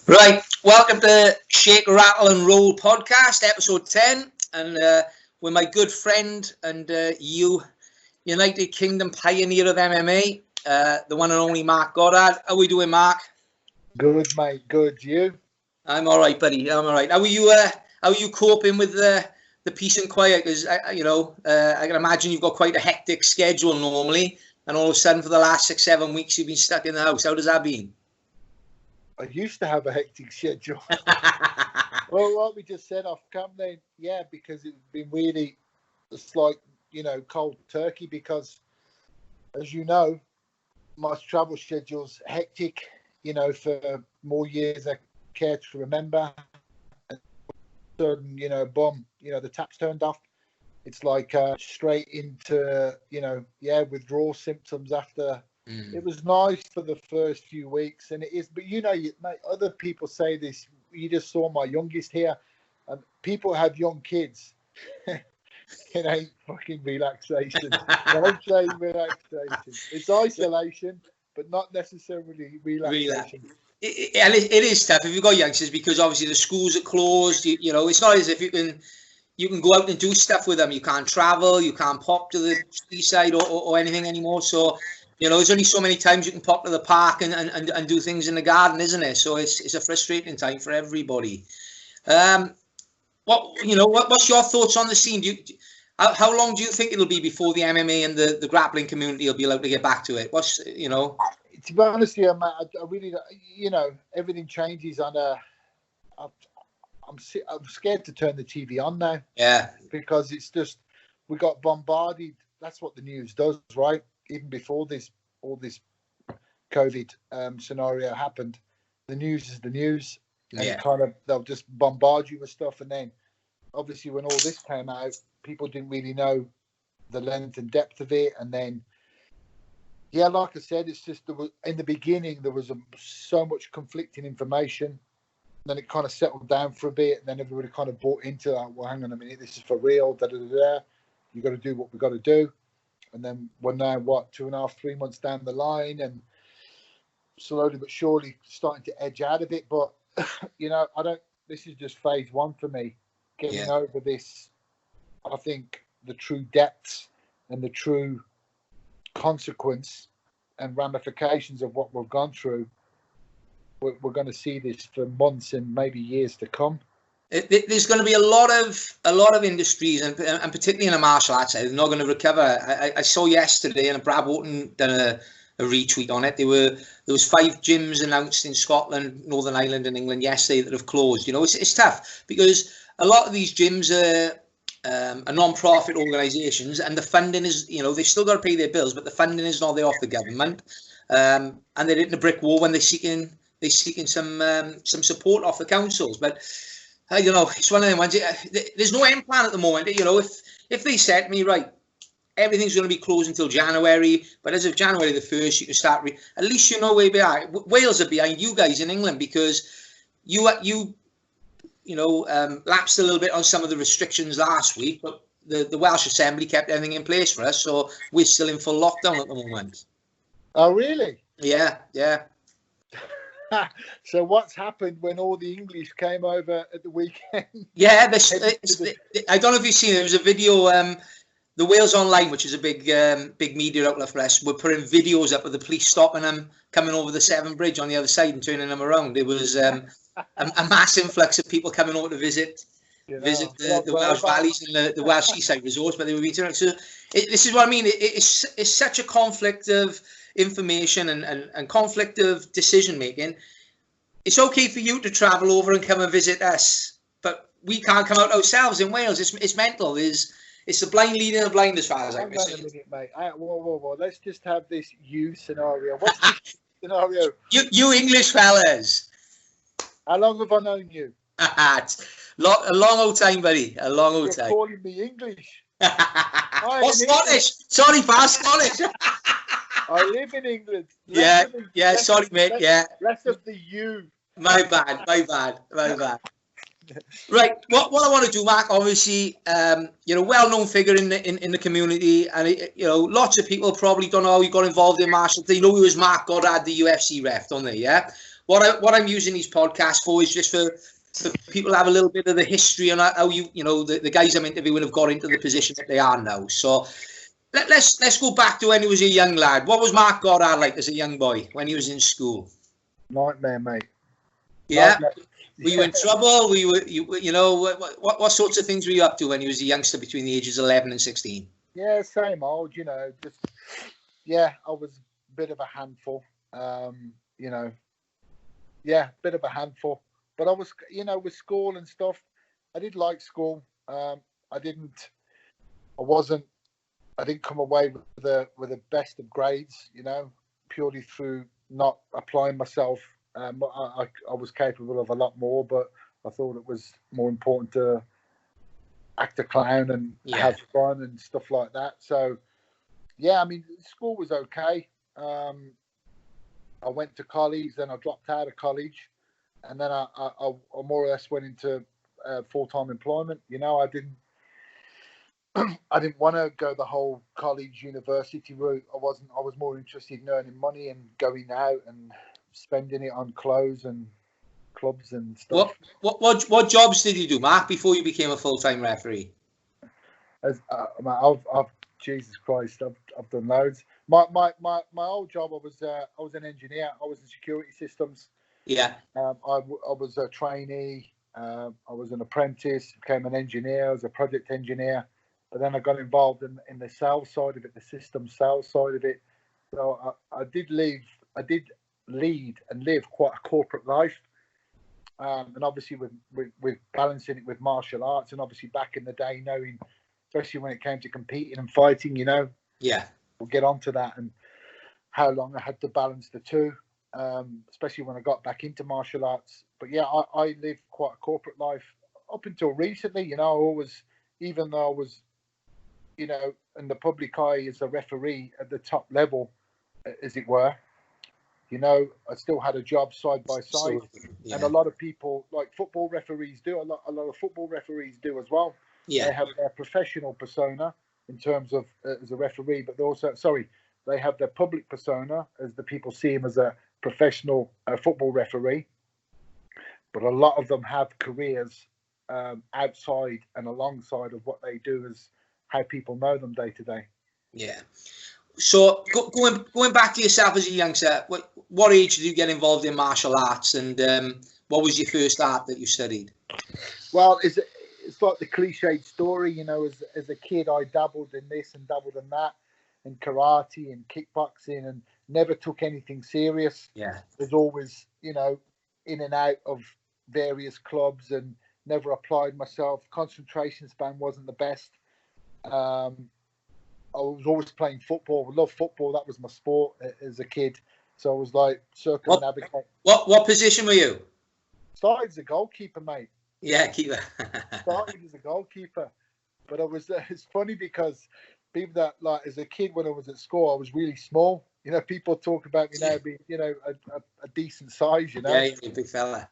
Right, welcome to Shake, Rattle and Roll podcast, episode 10, and with my good friend and United Kingdom pioneer of MMA, the one and only Marc Goddard. How are we doing, Marc? Good, mate. Good. You? I'm all right, buddy. I'm all right. How are you coping with the peace and quiet? Because I can imagine you've got quite a hectic schedule normally, and all of a sudden for the last 6-7 weeks you've been stuck in the house. How does that been? I used to have a hectic schedule. Well, what we just said off camera, yeah, because it's been really, it's like, cold turkey because, as you know, my travel schedule's hectic, for more years I care to remember. And sudden, boom, the tap's turned off. It's like straight into, withdrawal symptoms after. It was nice for the first few weeks, and it is. But mate, other people say this. You just saw my youngest here, and people have young kids. It ain't fucking relaxation. Don't say relaxation. It's isolation, but not necessarily relaxation. It is tough if you've got youngsters because obviously the schools are closed. It's not as if you can go out and do stuff with them. You can't travel. You can't pop to the seaside or anything anymore. So. There's only so many times you can pop to the park and do things in the garden, isn't it? So it's a frustrating time for everybody. What's your thoughts on the scene? How long do you think it'll be before the MMA and the grappling community will be allowed to get back to it? To be honest with you, Matt, I really, everything changes on I'm scared to turn the TV on now. Yeah. Because it's just, we got bombarded. That's what the news does, right? Even before all this COVID scenario happened, the news is the news, and they'll just bombard you with stuff. And then, obviously, when all this came out, people didn't really know the length and depth of it. And then, like I said, it's just in the beginning there was so much conflicting information. Then it kind of settled down for a bit, and then everybody kind of bought into that. Well, hang on a minute, this is for real. Da da da da. You got to do what we got to do. And then we're now, 2.5-3 months down the line, and slowly but surely starting to edge out of it. But, this is just phase one for me, getting over this. I think the true depths and the true consequence and ramifications of what we've gone through, we're going to see this for months and maybe years to come. There's going to be a lot of industries, and particularly in the martial arts side, they're not going to recover. I saw yesterday, and Brad Wharton done a retweet on it. There was 5 gyms announced in Scotland, Northern Ireland, and England yesterday that have closed. It's tough because a lot of these gyms are non-profit organisations, and the funding is, they've still got to pay their bills, but the funding is not there off the government, and they're in a brick wall when they're seeking some support off the councils, but. It's one of them ones. There's no end plan at the moment. If they said to me, right, everything's going to be closed until January, but as of January the 1st, you can start. At least you know where we are. Wales are behind you guys in England because you lapsed a little bit on some of the restrictions last week, but the Welsh Assembly kept everything in place for us, so we're still in full lockdown at the moment. Oh, really? Yeah. So what's happened when all the English came over at the weekend? Yeah, I don't know if you've seen it. There was a video, the Wales Online, which is a big media outlet for us, were putting videos up of the police stopping them coming over the Severn Bridge on the other side and turning them around. There was a mass influx of people coming over to visit the Welsh valleys and the Welsh seaside resorts, but they were being turned. So this is what I mean. It's such a conflict of information and conflict of decision making. It's okay for you to travel over and come and visit us, but we can't come out ourselves in Wales. It's mental. It's the blind leading the blind as far as I'm concerned. Hang on a minute, mate. Whoa. Let's just have this scenario. What's the scenario? You English fellas. How long have I known you? A long old time, buddy. A long old time. You're calling me English. Scottish. Sorry, pal, Scottish. I live in England. Sorry, mate. Less of the you. My bad. Right. What I want to do, Marc, obviously, well-known figure in the community, and lots of people probably don't know how he got involved in martial arts. They know he was Marc Goddard, the UFC ref, don't they? Yeah. what I'm using these podcasts for is just for people to have a little bit of the history and how the guys I'm interviewing have got into the position that they are now. So let's go back to when he was a young lad. What was Marc Goddard like as a young boy when he was in school? Nightmare, mate. Yeah. Nightmare. Were you in trouble? What sorts of things were you up to when you was a youngster between the ages of 11 and 16? Yeah, same old, just, I was a bit of a handful, bit of a handful, but I was, with school and stuff, I did like school. I didn't come away with the best of grades, purely through not applying myself. I was capable of a lot more, but I thought it was more important to act a clown and have fun and stuff like that. So, school was okay. I went to college, then I dropped out of college, and then I more or less went into full-time employment. I didn't want to go the whole college university route. I was more interested in earning money and going out and spending it on clothes and clubs and stuff. What jobs did you do, Mark, before you became a full-time referee? Jesus Christ, I've done loads. My old job, I was an engineer. I was in security systems. Yeah. I was a trainee. I was an apprentice. Became an engineer. I was a project engineer. But then I got involved in the sales side of it, the system sales side of it. So I did lead and live quite a corporate life. And obviously with balancing it with martial arts, and obviously back in the day, knowing, especially when it came to competing and fighting, Yeah. We'll get onto that and how long I had to balance the two, especially when I got back into martial arts. But yeah, I lived quite a corporate life up until recently. Even though I was, in the public eye as a referee at the top level, as it were, I still had a job side by side. Yeah. And a lot of people, like football referees do, a lot of football referees do as well. Yeah. They have their professional persona in terms of as a referee, but they have their public persona as the people see him as a professional football referee. But a lot of them have careers outside and alongside of what they do as how people know them day to day. Yeah. So going back to yourself as a youngster, what age did you get involved in martial arts, and what was your first art that you studied? Well, it's like the cliched story, as a kid, I dabbled in this and dabbled in that, in karate and kickboxing, and never took anything serious. Yeah. Was always, in and out of various clubs and never applied myself. Concentration span wasn't the best. I was always playing football. I loved football. That was my sport as a kid. So I was like circumnavigating. What position were you? Started as a goalkeeper, mate. Yeah, keeper. Started as a goalkeeper. But it's funny because people that, like, as a kid when I was at school, I was really small. People talk about me now being, a decent size, Yeah, you're a big fella.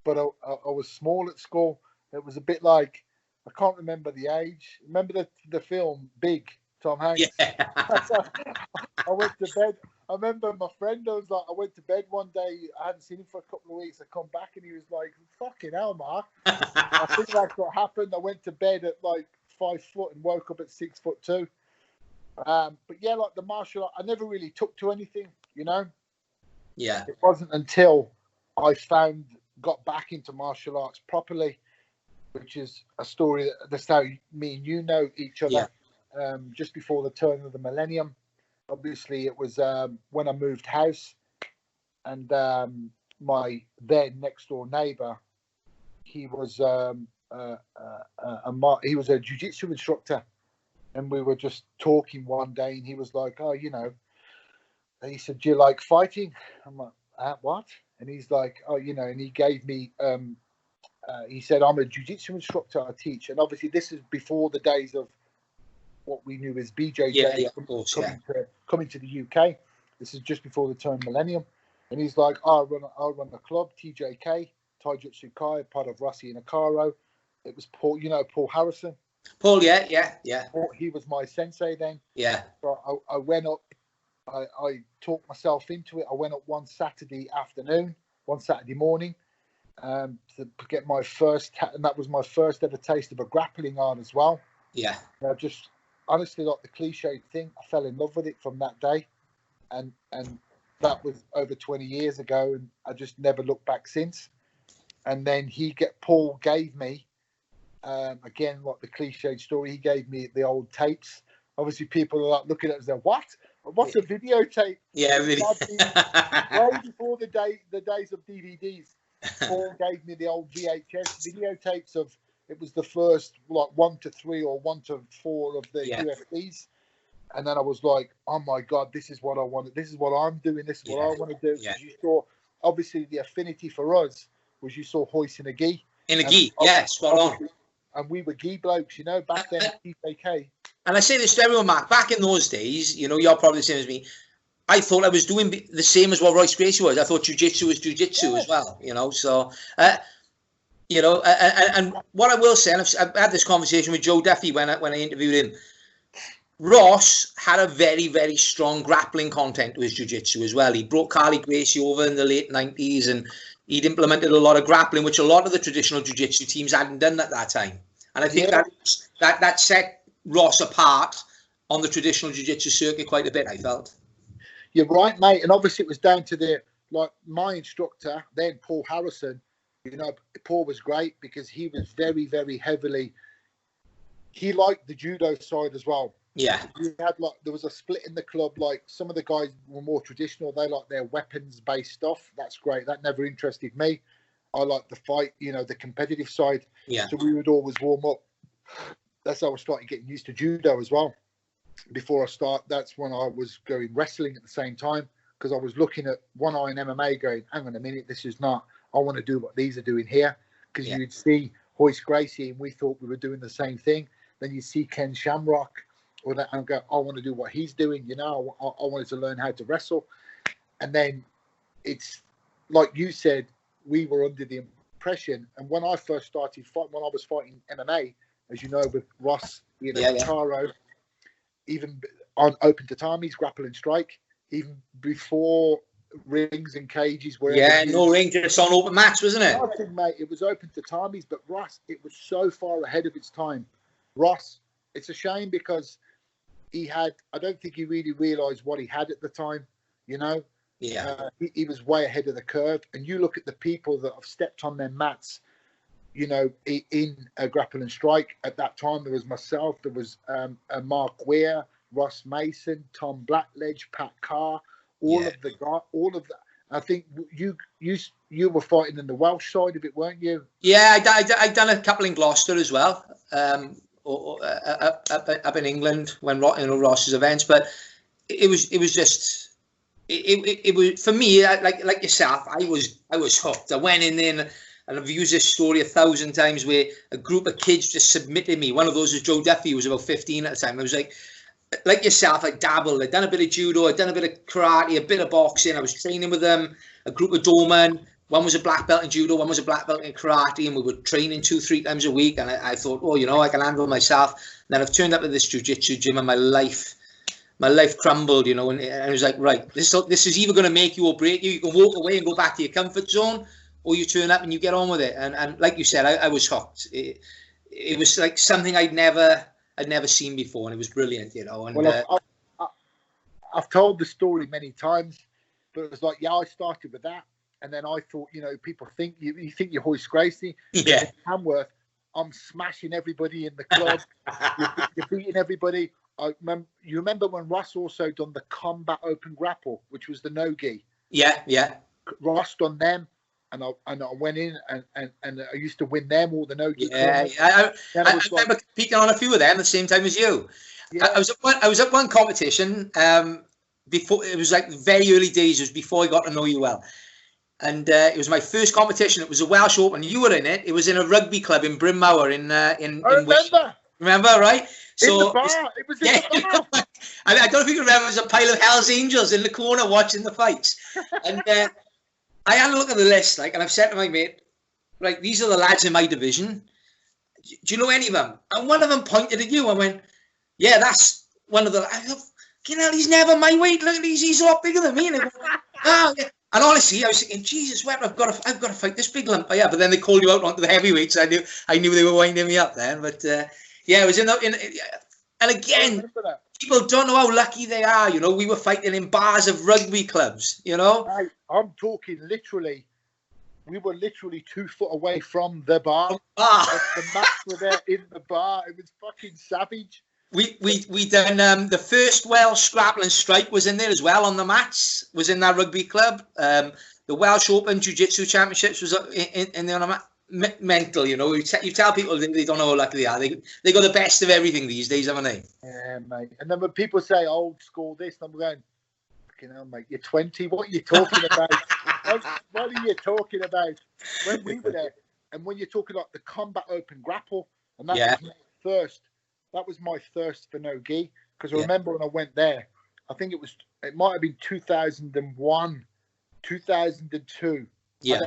But I was small at school. It was a bit like, I can't remember the age. Remember the film Big? Tom Hanks. Yeah. I went to bed. I remember my friend, I went to bed one day. I hadn't seen him for a couple of weeks. I come back and he was like, fucking hell, Mark. I think that's what happened. I went to bed at like 5 foot and woke up at 6'2". But yeah, like the martial art, I never really took to anything, Yeah. It wasn't until I got back into martial arts properly, which is a story that's how me and you know each other. Yeah. Just before the turn of the millennium. Obviously, it was when I moved house, and my then next door neighbour, he was he was a jiu-jitsu instructor, and we were just talking one day, and he was like, "Oh, he said, do you like fighting?" I'm like, "What?" And he's like, "Oh, and he gave me." He said, "I'm a jiu-jitsu instructor. I teach," and obviously, this is before the days of what we knew as BJJ coming to the UK. This is just before the turn millennium. And he's like, I'll run a club, TJK, Taijutsu Kai, part of Rossi and Akaro. It was Paul, Paul Harrison. Paul, yeah. He was my sensei then. Yeah. So I went up, I talked myself into it. I went up one Saturday afternoon. one Saturday morning to get my first, and that was my first ever taste of a grappling iron as well. Yeah. Just honestly, like the cliche thing, I fell in love with it from that day, and that was over 20 years ago, and I just never looked back since. And then Paul gave me, again, like the cliche story, he gave me the old tapes. Obviously, people are like looking at us and what? What's a videotape? Yeah, really. Way before the days of DVDs, Paul gave me the old VHS videotapes of, it was the first like 1 to 3 or 1 to 4 of the UFDs. And then I was like, oh my God, this is what I wanted. This is what I'm doing. This is what I want to do. Yeah. You saw, obviously, the affinity for us was you saw Hoist in a gi. In a gi, yeah, spot on. And we were gi blokes, you know, back then at TKK. And I say this to everyone, Mark, back in those days, you know, you're probably the same as me. I thought I was doing the same as what Royce Gracie was. I thought jiu-jitsu was jiu-jitsu as well, you know. So, you know, and what I will say, and I've had this conversation with Joe Duffy when I interviewed him, Ross had a very, very strong grappling content to his jiu-jitsu as well. He brought Carly Gracie over in the late 90s, and he'd implemented a lot of grappling, which a lot of the traditional jiu-jitsu teams hadn't done at that time. And I think that set Ross apart on the traditional jiu-jitsu circuit quite a bit, I felt. You're right, mate. And obviously it was down to my instructor, then Paul Harrison. You know, Paul was great because he was very, very heavily, he liked the judo side as well. Yeah. We had there was a split in the club. Like some of the guys were more traditional. They like their weapons-based stuff. That's great. That never interested me. I like the fight, you know, the competitive side. Yeah. So we would always warm up. That's how I started getting used to judo as well. Before I start, that's when I was going wrestling at the same time, because I was looking at one eye in MMA going, hang on a minute, this is not, I want to do what these are doing here. Because you'd see Hoist Gracie and we thought we were doing the same thing. Then you see Ken Shamrock or that and go, I want to do what he's doing. You know, I wanted to learn how to wrestle. And then it's like you said, we were under the impression. And when I first started fighting, when I was fighting MMA, as you know, with Ross, you know, Taro, even on open tatamis, grapple and strike, even before rings and cages were no rings, just on open mats, wasn't it? Nothing, mate. It was open tatamis, but Ross, it was so far ahead of its time. Ross, it's a shame because I don't think he really realised what he had at the time, you know? Yeah. He was way ahead of the curve. And you look at the people that have stepped on their mats, you know, in a grapple and strike. At that time, there was myself, there was Mark Weir, Ross Mason, Tom Blackledge, Pat Carr, all of that. I think you were fighting in the Welsh side of it, weren't you? Yeah, I'd done a couple in Gloucester as well, up in England when Ross's events. But it was for me, like yourself. I was hooked. I went in there and I've used this story 1,000 times where a group of kids just submitted me. One of those was Joe Duffy, who was about 15 at the time. I was like yourself, I dabbled. I'd done a bit of judo, I'd done a bit of karate, a bit of boxing. I was training with them, a group of doormen. One was a black belt in judo, one was a black belt in karate, and we were training 2-3 times a week. And I thought, oh, you know, I can handle myself. And then I've turned up at this jiu-jitsu gym and my life crumbled, you know. And I was like, right, this is either going to make you or break you. You can walk away and go back to your comfort zone, or you turn up and you get on with it. And like you said, I was hooked. It was like something I'd never seen before, and it was brilliant, you know. And well, I've told the story many times, but it was like, I started with that, and then I thought, you know, people think you think you're Hoist Gracie, yeah, in Hamworth, I'm smashing everybody in the club, you're beating everybody. You remember when Ross also done the combat open grapple, which was the no-gi? Yeah. Ross done them. And I went in and I used to win them all the no-gi. Yeah, I remember competing on a few of them at the same time as you. Yeah. I was at one competition before. It was like very early days. It was before I got to know you well, and it was my first competition. It was a Welsh Open. You were in it. It was in a rugby club in Brynmawr in I remember. Remember, right? So in the bar. It was in the bar. I don't know if you can remember. There was a pile of Hell's Angels in the corner watching the fights, and. I had a look at the list, and I've said to my mate, right, these are the lads in my division. Do you know any of them? And one of them pointed at you and went, yeah, that's one of the. I thought, you know, he's never my weight. Look, he's a lot bigger than me. And I went, And honestly, I was thinking, Jesus, Webber, I've got to fight this big lump. Yeah, but then they called you out onto the heavyweights. I knew they were winding me up then. But yeah, it was and again, people don't know how lucky they are. You know, we were fighting in bars of rugby clubs. You know, I'm talking literally. We were literally 2 foot away from the bar. The mats were there in the bar. It was fucking savage. We done the first Welsh Scrapple and Strike was in there as well on the mats. Was in that rugby club. The Welsh Open Jiu-Jitsu Championships was in there on the mat. Mental, you know. You tell people they don't know how lucky they are. They got the best of everything these days, haven't they? Yeah, mate. And then when people say old school this, I'm going, fucking hell, mate, you're 20. What are you talking about? What are you talking about? When we were there, and when you're talking like the combat open grapple, and that was my first. That was my thirst for no gi, because I remember when I went there, I think it might have been 2001, 2002. Yeah.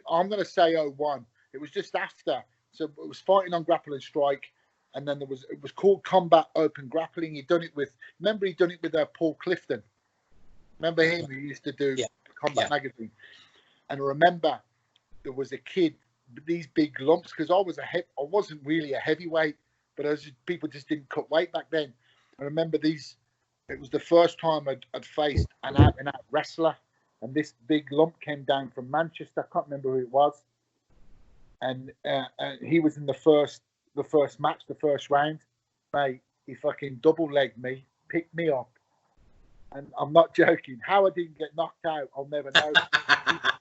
I'm going to say 01. It was just after. So it was fighting on Grapple and Strike, and then it was called Combat Open Grappling. He'd done it with Paul Clifton. Remember him? Who used to do Combat Magazine. And I remember there was a kid with these big lumps, because I wasn't really a heavyweight, but people just didn't cut weight back then. I remember these. It was the first time I'd faced an out-and-out wrestler, and this big lump came down from Manchester. I can't remember who it was, and he was in the first match, the first round. Mate, he fucking double-legged me, picked me up, and I'm not joking. How I didn't get knocked out, I'll never know.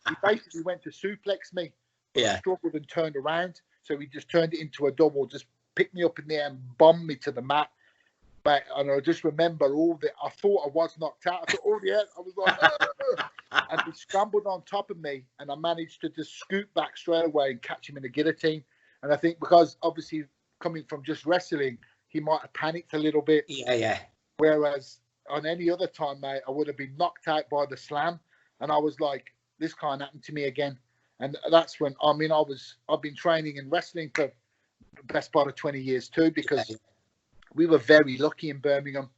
he basically went to suplex me, but I struggled and turned around, so he just turned it into a double, just picked me up in the air and bombed me to the mat. But and I just remember I thought I was knocked out. I thought, I was like, and he scrambled on top of me, and I managed to just scoot back straight away and catch him in the guillotine. And I think because obviously coming from just wrestling, he might have panicked a little bit. Yeah. Whereas on any other time, mate, I would have been knocked out by the slam, and I was like, this can't happen to me again. And that's when I've been training in wrestling for the best part of 20 years too, because we were very lucky in Birmingham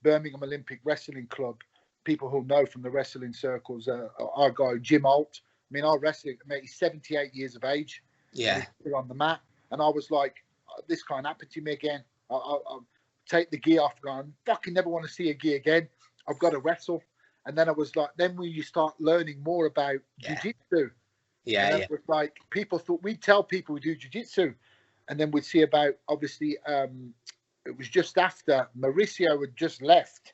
Olympic Wrestling Club. People who know from the wrestling circles, our guy Jim Holt. I mean, our wrestling, mate, he's 78 years of age. Yeah, he's still on the mat, and I was like, this can't happen to me again. I'll take the gi off. I fucking never want to see a gi again. I've got to wrestle. And then I was like, then when you start learning more about jiu-jitsu, it was like people thought we'd tell people we do jiu-jitsu. And then we'd see about, obviously, it was just after Mauricio had just left.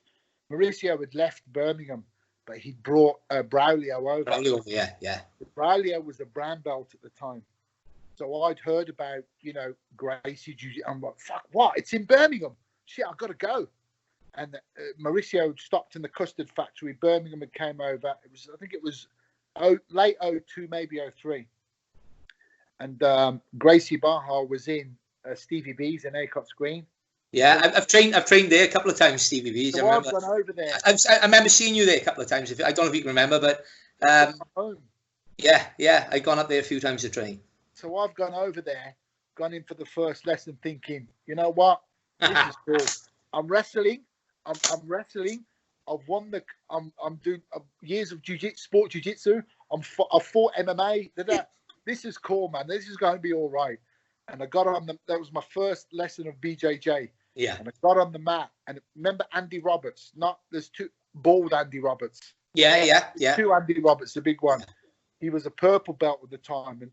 Mauricio had left Birmingham, but he'd brought Braulio over. Braulio was a brown belt at the time. So I'd heard about, Gracie Jiu-Jitsu. I'm like, fuck, what? It's in Birmingham. Shit, I've got to go. And Mauricio had stopped in the custard factory. Birmingham had came over. I think it was late 02, maybe 03. And Gracie Baja was in Stevie B's in Acott's Green. Yeah, I've trained there a couple of times, Stevie B's. So I've gone over there. I remember seeing you there a couple of times. I don't know if you can remember, but I've gone up there a few times to train. So I've gone over there, gone in for the first lesson, thinking, you know what, this is cool. I'm wrestling. I've won I'm doing years of sport jiu-jitsu. I've fought MMA. This is cool, man. This is going to be all right. And I got on that was my first lesson of BJJ. Yeah. And I got on the mat. And remember Andy Roberts? There's two bald Andy Roberts. Yeah. Two Andy Roberts, the big one. He was a purple belt at the time. And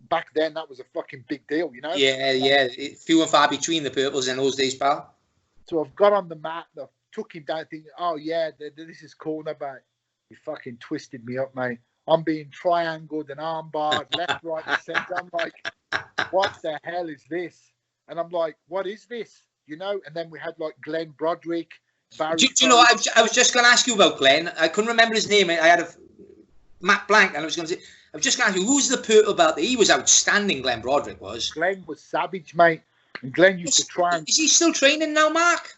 back then, that was a fucking big deal, you know? Yeah. Few and far between the purples in those days, pal. So I've got on the mat. I took him down thinking, oh, yeah, this is cool. But he fucking twisted me up, mate. I'm being triangled and armbarred, left, right, and centre. I'm like, what the hell is this? And I'm like, what is this? And then we had like Glenn Broderick, Barry. Do you know, I was just going to ask you about Glenn. I couldn't remember his name. I had Matt Blank, and I was going to say, I was just going to ask you, who's the purple belt? He was outstanding, Glenn Broderick was. Glenn was savage, mate. And Glenn used to try and... Is he still training now, Mark?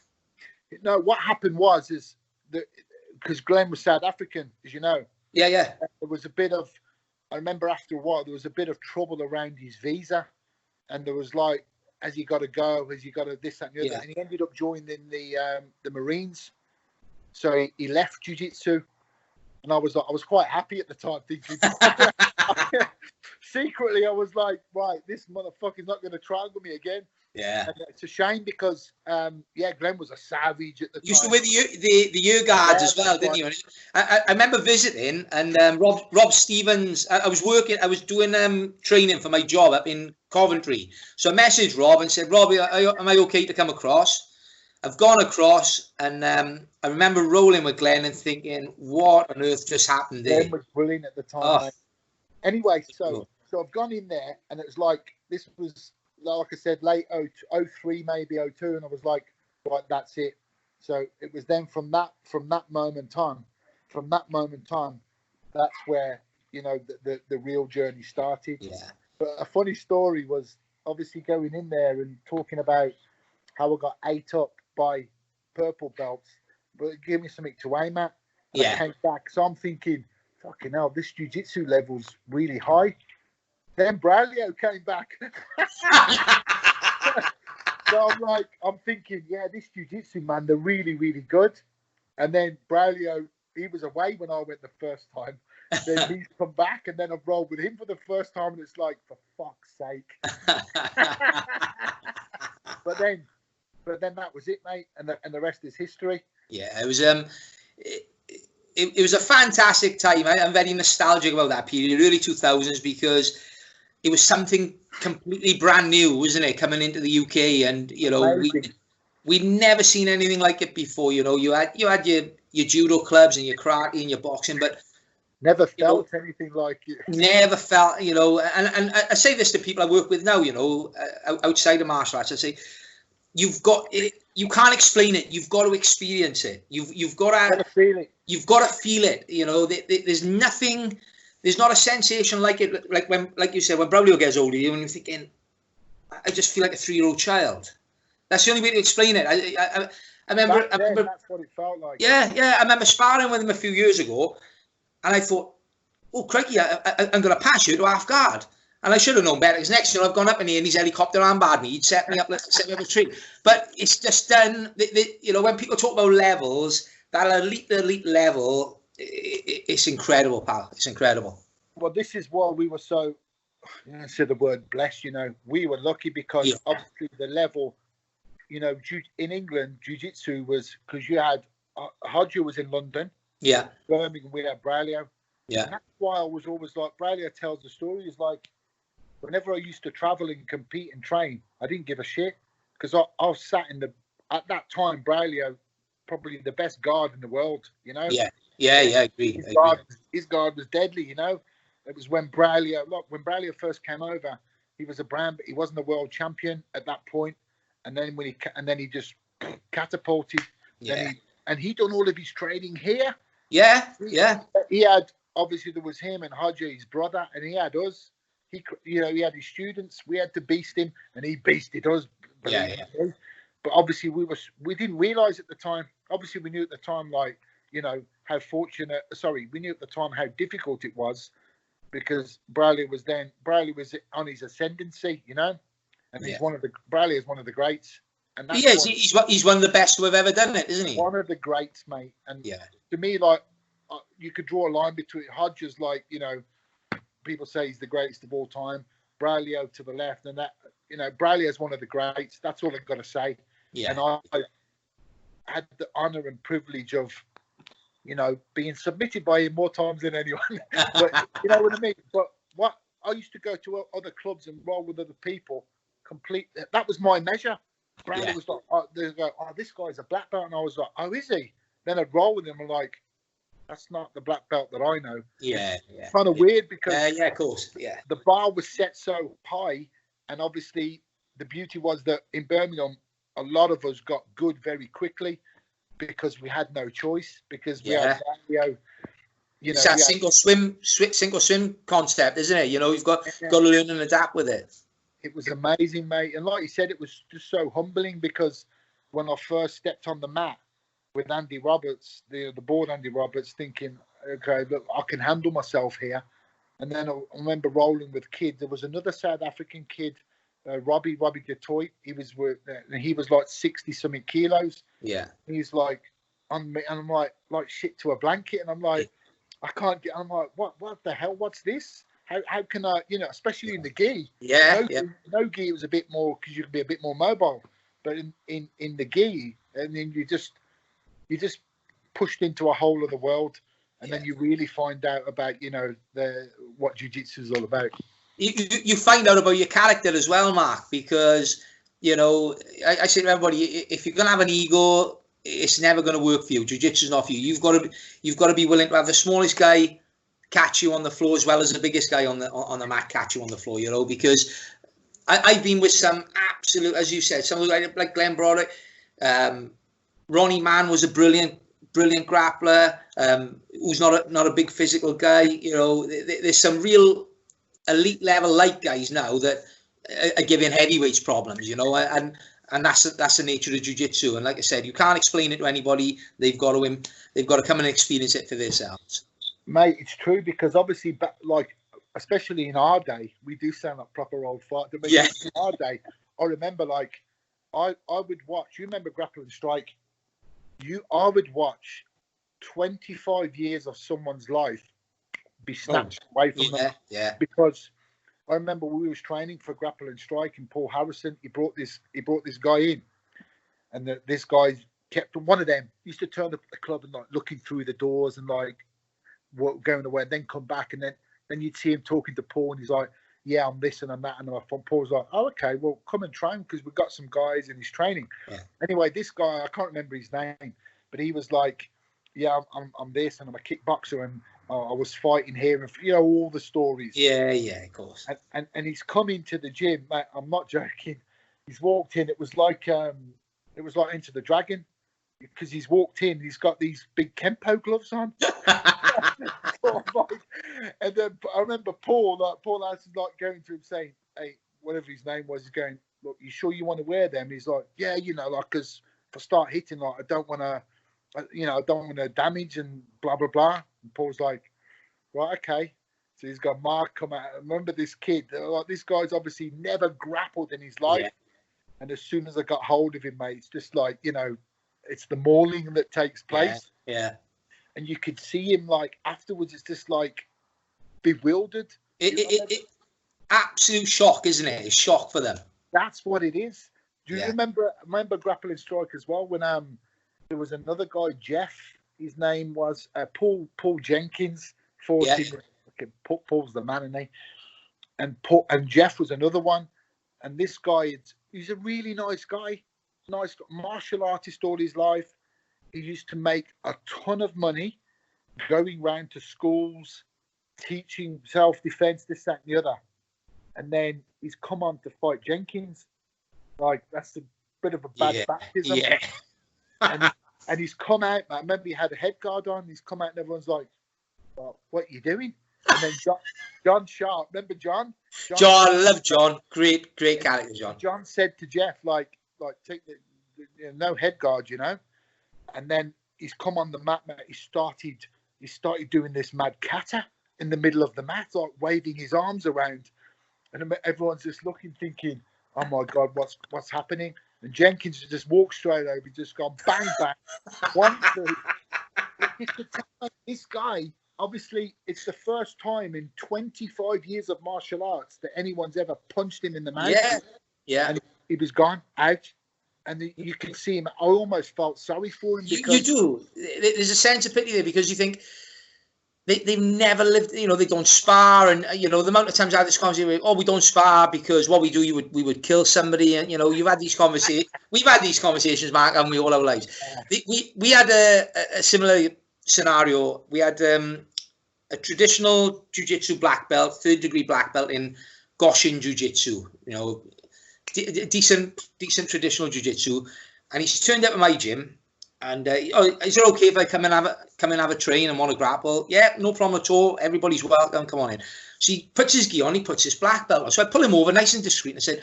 No, what happened was, because Glenn was South African, as you know. Yeah. There was a bit of, I remember after a while, there was a bit of trouble around his visa. And there was like, has he got to go? Has he got to this, that, and the other? Yeah. And he ended up joining the Marines. So he left jiu-jitsu. And I was quite happy at the time, thinking secretly I was like, right, this motherfucker's not going to triangle me again. Yeah. And it's a shame because Glenn was a savage at the time. You used to with the year guards as well, didn't you? I remember visiting, and Rob Stevens. I was doing training for my job up in Coventry. So I messaged Rob and said, Rob, am I okay to come across? I've gone across, and I remember rolling with Glenn and thinking, what on earth just happened there? Glenn was brilliant at the time, mate. Anyway, so I've gone in there, and it was like, this was, like I said, late 03, maybe 02, and I was like, right, that's it. So it was then from that moment on, that's where, you know, the real journey started. Yeah. But a funny story was obviously going in there and talking about how I got ate up by purple belts, but it gave me something to aim at. And I came back, so I'm thinking, fucking hell, this jiu-jitsu level's really high. Then Braulio came back. So I'm thinking, yeah, this jiu-jitsu, man, they're really, really good. And then Braulio, he was away when I went the first time. Then he's come back, and then I've rolled with him for the first time, and it's like, for fuck's sake. But then that was it, mate, and the rest is history. Yeah, it was it was a fantastic time. I'm very nostalgic about that period, early 2000s, because it was something completely brand new, wasn't it, coming into the UK? And you know, we'd never seen anything like it before. You know, you had your judo clubs and your karate and your boxing, but never felt anything like it. Never felt, you know. And I say this to people I work with now, you know, outside of martial arts. I say, you've got it. You can't explain it. You've got to experience it. You've got to feel it. You've got to feel it. You know, there's nothing. There's not a sensation like it. Like you said, when Braulio gets older, and you're thinking, I just feel like a 3-year-old child. That's the only way to explain it. I remember. That's what it felt like. Yeah. I remember sparring with him a few years ago, and I thought, oh, crikey, I'm going to pass you to half guard. And I should have known better, because next thing I've gone up in here and he's helicopter armbarred me. He'd set me up a tree. But it's just done, you know, when people talk about levels, that elite level, it's incredible, pal. It's incredible. Well, this is why we were so, I said the word blessed, you know, we were lucky because obviously the level, you know, in England, jiu-jitsu was, because you had, Hodger was in London. Yeah. Birmingham, we had Braulio. Yeah. And that's why I was always like, Braulio tells the story, is like, whenever I used to travel and compete and train, I didn't give a shit, because I was sat at that time, Braulio, probably the best guard in the world, you know? Yeah, I agree. His guard was deadly, you know? It was when Braulio first came over, he was he wasn't a world champion at that point. And then he just catapulted. Yeah. And he done all of his training here. Yeah. He had, obviously there was him and Hodger, his brother, and he had us. He had his students. We had to beast him, and he beasted us. Yeah. But obviously we didn't realize at the time. Obviously we knew at the time, like, you know, how fortunate. Sorry, we knew at the time how difficult it was, because Braulio was on his ascendancy, you know, and Braulio is one of the greats. And that's he's one of the best who have ever done it, isn't he? One of the greats, mate. And to me, like, you could draw a line between Hodger's, like, you know, people say he's the greatest of all time. Braulio to the left, and that, you know, Braulio is one of the greats. That's all I've got to say. Yeah. And I had the honour and privilege of, you know, being submitted by him more times than anyone. But you know what I mean? But what I used to go to other clubs and roll with other people. That was my measure. Braulio was like, they go, this guy's a black belt, and I was like, oh, is he? Then I'd roll with him and like, that's not the black belt that I know. Yeah. It's kind of weird because of course. Yeah. The bar was set so high, and obviously the beauty was that in Birmingham, a lot of us got good very quickly because we had no choice, because we had, you know, it's that single swim concept, isn't it? You know, you've got to learn and adapt with it. It was amazing, mate. And like you said, it was just so humbling, because when I first stepped on the mat with Andy Roberts, the board Andy Roberts, thinking, okay, look, I can handle myself here. And then I remember rolling with kids. There was another South African kid, Robbie Gatoit. He was like 60-something kilos. Yeah. He's like on me, and I'm like shit to a blanket. And I'm like, I can't get. I'm like, what the hell? What's this? How can I, especially in the gi? Yeah, No gi was a bit more because you can be a bit more mobile, but in the gi, and then you just pushed into a whole other world, and then you really find out about what jiu-jitsu is all about. You find out about your character as well, Mark, because I say to everybody, if you're gonna have an ego, it's never going to work for you. Jiu-jitsu's not for you. You've got to be willing to have the smallest guy catch you on the floor as well as the biggest guy on the mat catch you on the floor. Because I've been with some absolute, as you said, some like Glenn Broderick. Ronnie Mann was a brilliant grappler. Who's not a big physical guy. There's some real elite level light guys now that are giving heavyweights problems. And that's the nature of jiu-jitsu. And like I said, you can't explain it to anybody. They've got to come and experience it for themselves. Mate, it's true, because obviously, especially in our day, we do sound like proper old fart. Yeah. In our day, I remember I would watch. You remember Grapple and Strike? I would watch 25 years of someone's life be snatched away from them. Yeah. Because I remember we was training for Grapple and Strike, and Paul Harrison, he brought this guy in, and this guy kept one of them used to turn up at the club and looking through the doors and going away, and then come back, and then you'd see him talking to Paul, and he's like, yeah, I'm this and I'm that, and Paul's like, oh, okay, well, come and train, because we've got some guys in his training. Yeah. Anyway, this guy, I can't remember his name, but he was like, yeah, I'm this, and I'm a kickboxer, and I was fighting here, and all the stories. Yeah, of course. And he's come into the gym, mate. I'm not joking. He's walked in. It was like Enter the Dragon, because he's walked in. He's got these big Kempo gloves on. And then I remember Paul Harrison's going to him saying, "Hey, whatever his name was, he's going, look, you sure you want to wear them?" He's like, "Yeah, because if I start hitting, I don't want to." I don't want to damage and blah, blah, blah. And Paul's like, right, okay. So he's got Mark come out. I remember this kid. This guy's obviously never grappled in his life. Yeah. And as soon as I got hold of him, mate, it's just it's the mauling that takes place. Yeah. And you could see him, afterwards, it's just, bewildered. It absolute shock, isn't it? It's shock for them. That's what it is. Do you remember Grapple and Strike as well, when there was another guy, Jeff. His name was Paul Jenkins. Paul's the man, isn't he? And Jeff was another one. And this guy, he's a really nice guy. Nice martial artist all his life. He used to make a ton of money going round to schools, teaching self-defense, this, that, and the other. And then he's come on to fight Jenkins. That's a bit of a bad baptism. Yeah. And he's come out. I remember he had a head guard on. He's come out, and everyone's like, well, "What are you doing?" And then John Sharp, remember John? John, I love John. Great character, John. John said to Jeff, take the no head guard, And then he's come on the mat. He started doing this mad kata in the middle of the mat, waving his arms around, and everyone's just looking, thinking, "Oh my God, what's happening?" And Jenkins just walked straight over, just gone bang, bang, 1, 2. This guy, obviously, it's the first time in 25 years of martial arts that anyone's ever punched him in the mouth. Yeah. And he was gone, out. And you can see him. I almost felt sorry for him. Because you do. There's a sense of pity there, because you think, they've never lived, they don't spar, and the amount of times I had this conversation, we don't spar because what we do, we would kill somebody, and you've had these conversations. We've had these conversations, Mark, and we all our lives. We had a similar scenario. We had a traditional jiu-jitsu black belt, 3rd degree black belt in Goshin jiu-jitsu. Decent traditional jiu-jitsu, and he's turned up at my gym. And is it okay if I come and have a train and want to grapple? Yeah, no problem at all. Everybody's welcome. Come on in. So he puts his gi on. He puts his black belt on. So I pull him over, nice and discreet, and I said,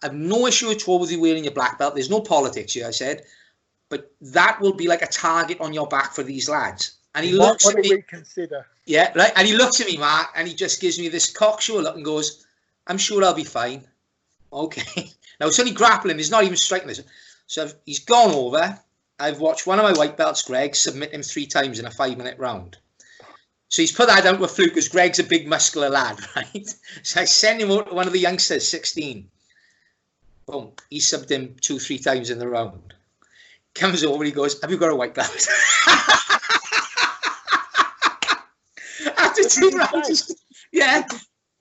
"I've no issue at all with you wearing your black belt. There's no politics here," I said, "but that will be like a target on your back for these lads." And he looks at me. Reconsider. Yeah, right. And he looks at me, Mark, and he just gives me this cocksure look and goes, "I'm sure I'll be fine." Okay. Now it's only grappling. He's not even striking us. So he's gone over. I've watched one of my white belts, Greg, submit him 3 times in a 5-minute round. So he's put that down to a fluke because Greg's a big muscular lad, right? So I sent him out to one of the youngsters, 16. Boom. He subbed him 2-3 times in the round. Comes over, he goes, "Have you got a white glove?" After 2 rounds. Yeah.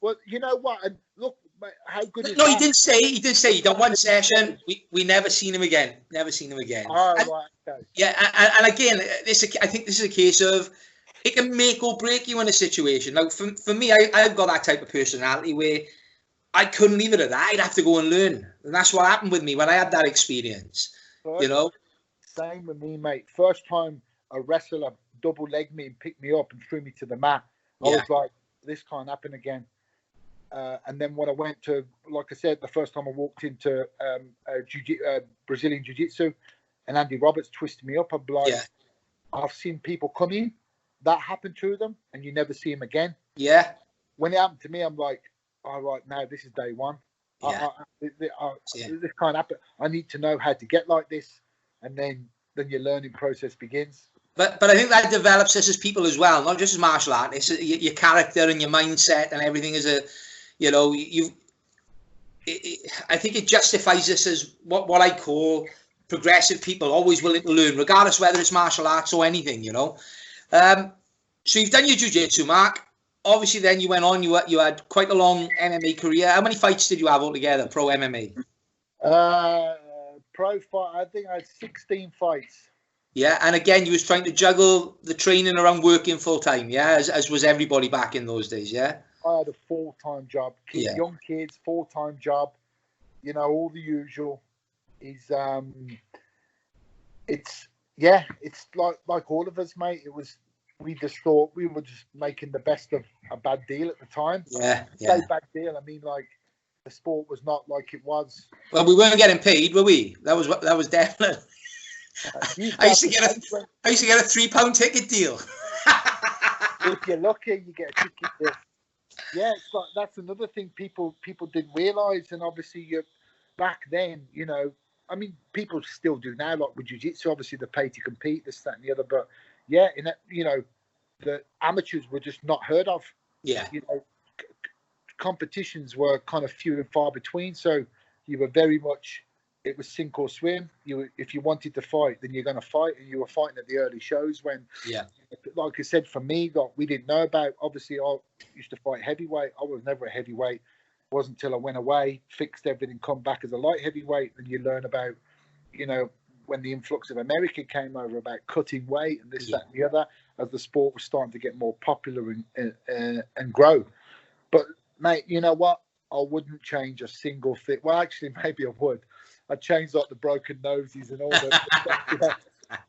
Well, you know what? And look, mate, how good is No, that? he didn't say. He didn't say. He done one session. We never seen him again. Never seen him again. Oh, And, right. Okay. yeah, and again, I think this is a case of it can make or break you in a situation. Like for me, I've got that type of personality where I couldn't leave it at that. I'd have to go and learn, and that's what happened with me when I had that experience. You know. Same with me, mate. First time a wrestler double legged me and picked me up and threw me to the mat, I was like, this can't happen again. And then when I went to, like I said, the first time I walked into Brazilian Jiu-Jitsu and Andy Roberts twisted me up, I'm like, I've seen people come in, that happened to them, and you never see them again. Yeah. When it happened to me, I'm like, all right, now this is day one. Yeah. This can't happen. I need to know how to get like this. And then your learning process begins. But I think that develops us as people as well, not just as martial artists. Your character and your mindset and everything is I think it justifies us as what I call progressive people, always willing to learn, regardless whether it's martial arts or anything, you know. So you've done your jiu-jitsu, Mark. Obviously, then you went on. You had quite a long MMA career. How many fights did you have altogether, pro MMA? Pro fight, I think I had 16 fights. Yeah, and again, you was trying to juggle the training around working full time, yeah, as was everybody back in those days, yeah. I had a full-time job, young kids, full-time job, you know, all the usual. It's like all of us, mate. We just thought we were just making the best of a bad deal at the time. Yeah. Say bad deal, I mean, like, the sport was not like it was. Well, we weren't getting paid, were we? That was definite. I used to get a £3 ticket deal. If you're lucky, you get a ticket deal. Yeah, it's like, that's another thing people didn't realise, and obviously you back then, you know, I mean, people still do now, like with jiu-jitsu, obviously they pay to compete, this, that, and the other, but yeah, in that, you know, the amateurs were just not heard of. Yeah, you know. Competitions were kind of few and far between, so you were very much, it was sink or swim. If you wanted to fight, then you're going to fight, and you were fighting at the early shows when, like I said, for me, like, we didn't know about, obviously I used to fight heavyweight. I was never a heavyweight. It wasn't until I went away, fixed everything, come back as a light heavyweight, and you learn about, you know, when the influx of America came over, about cutting weight and this, that, and the other, as the sport was starting to get more popular and grow. But mate, you know what? I wouldn't change a single thing. Well, actually, maybe I would. I'd change like the broken noses and all that.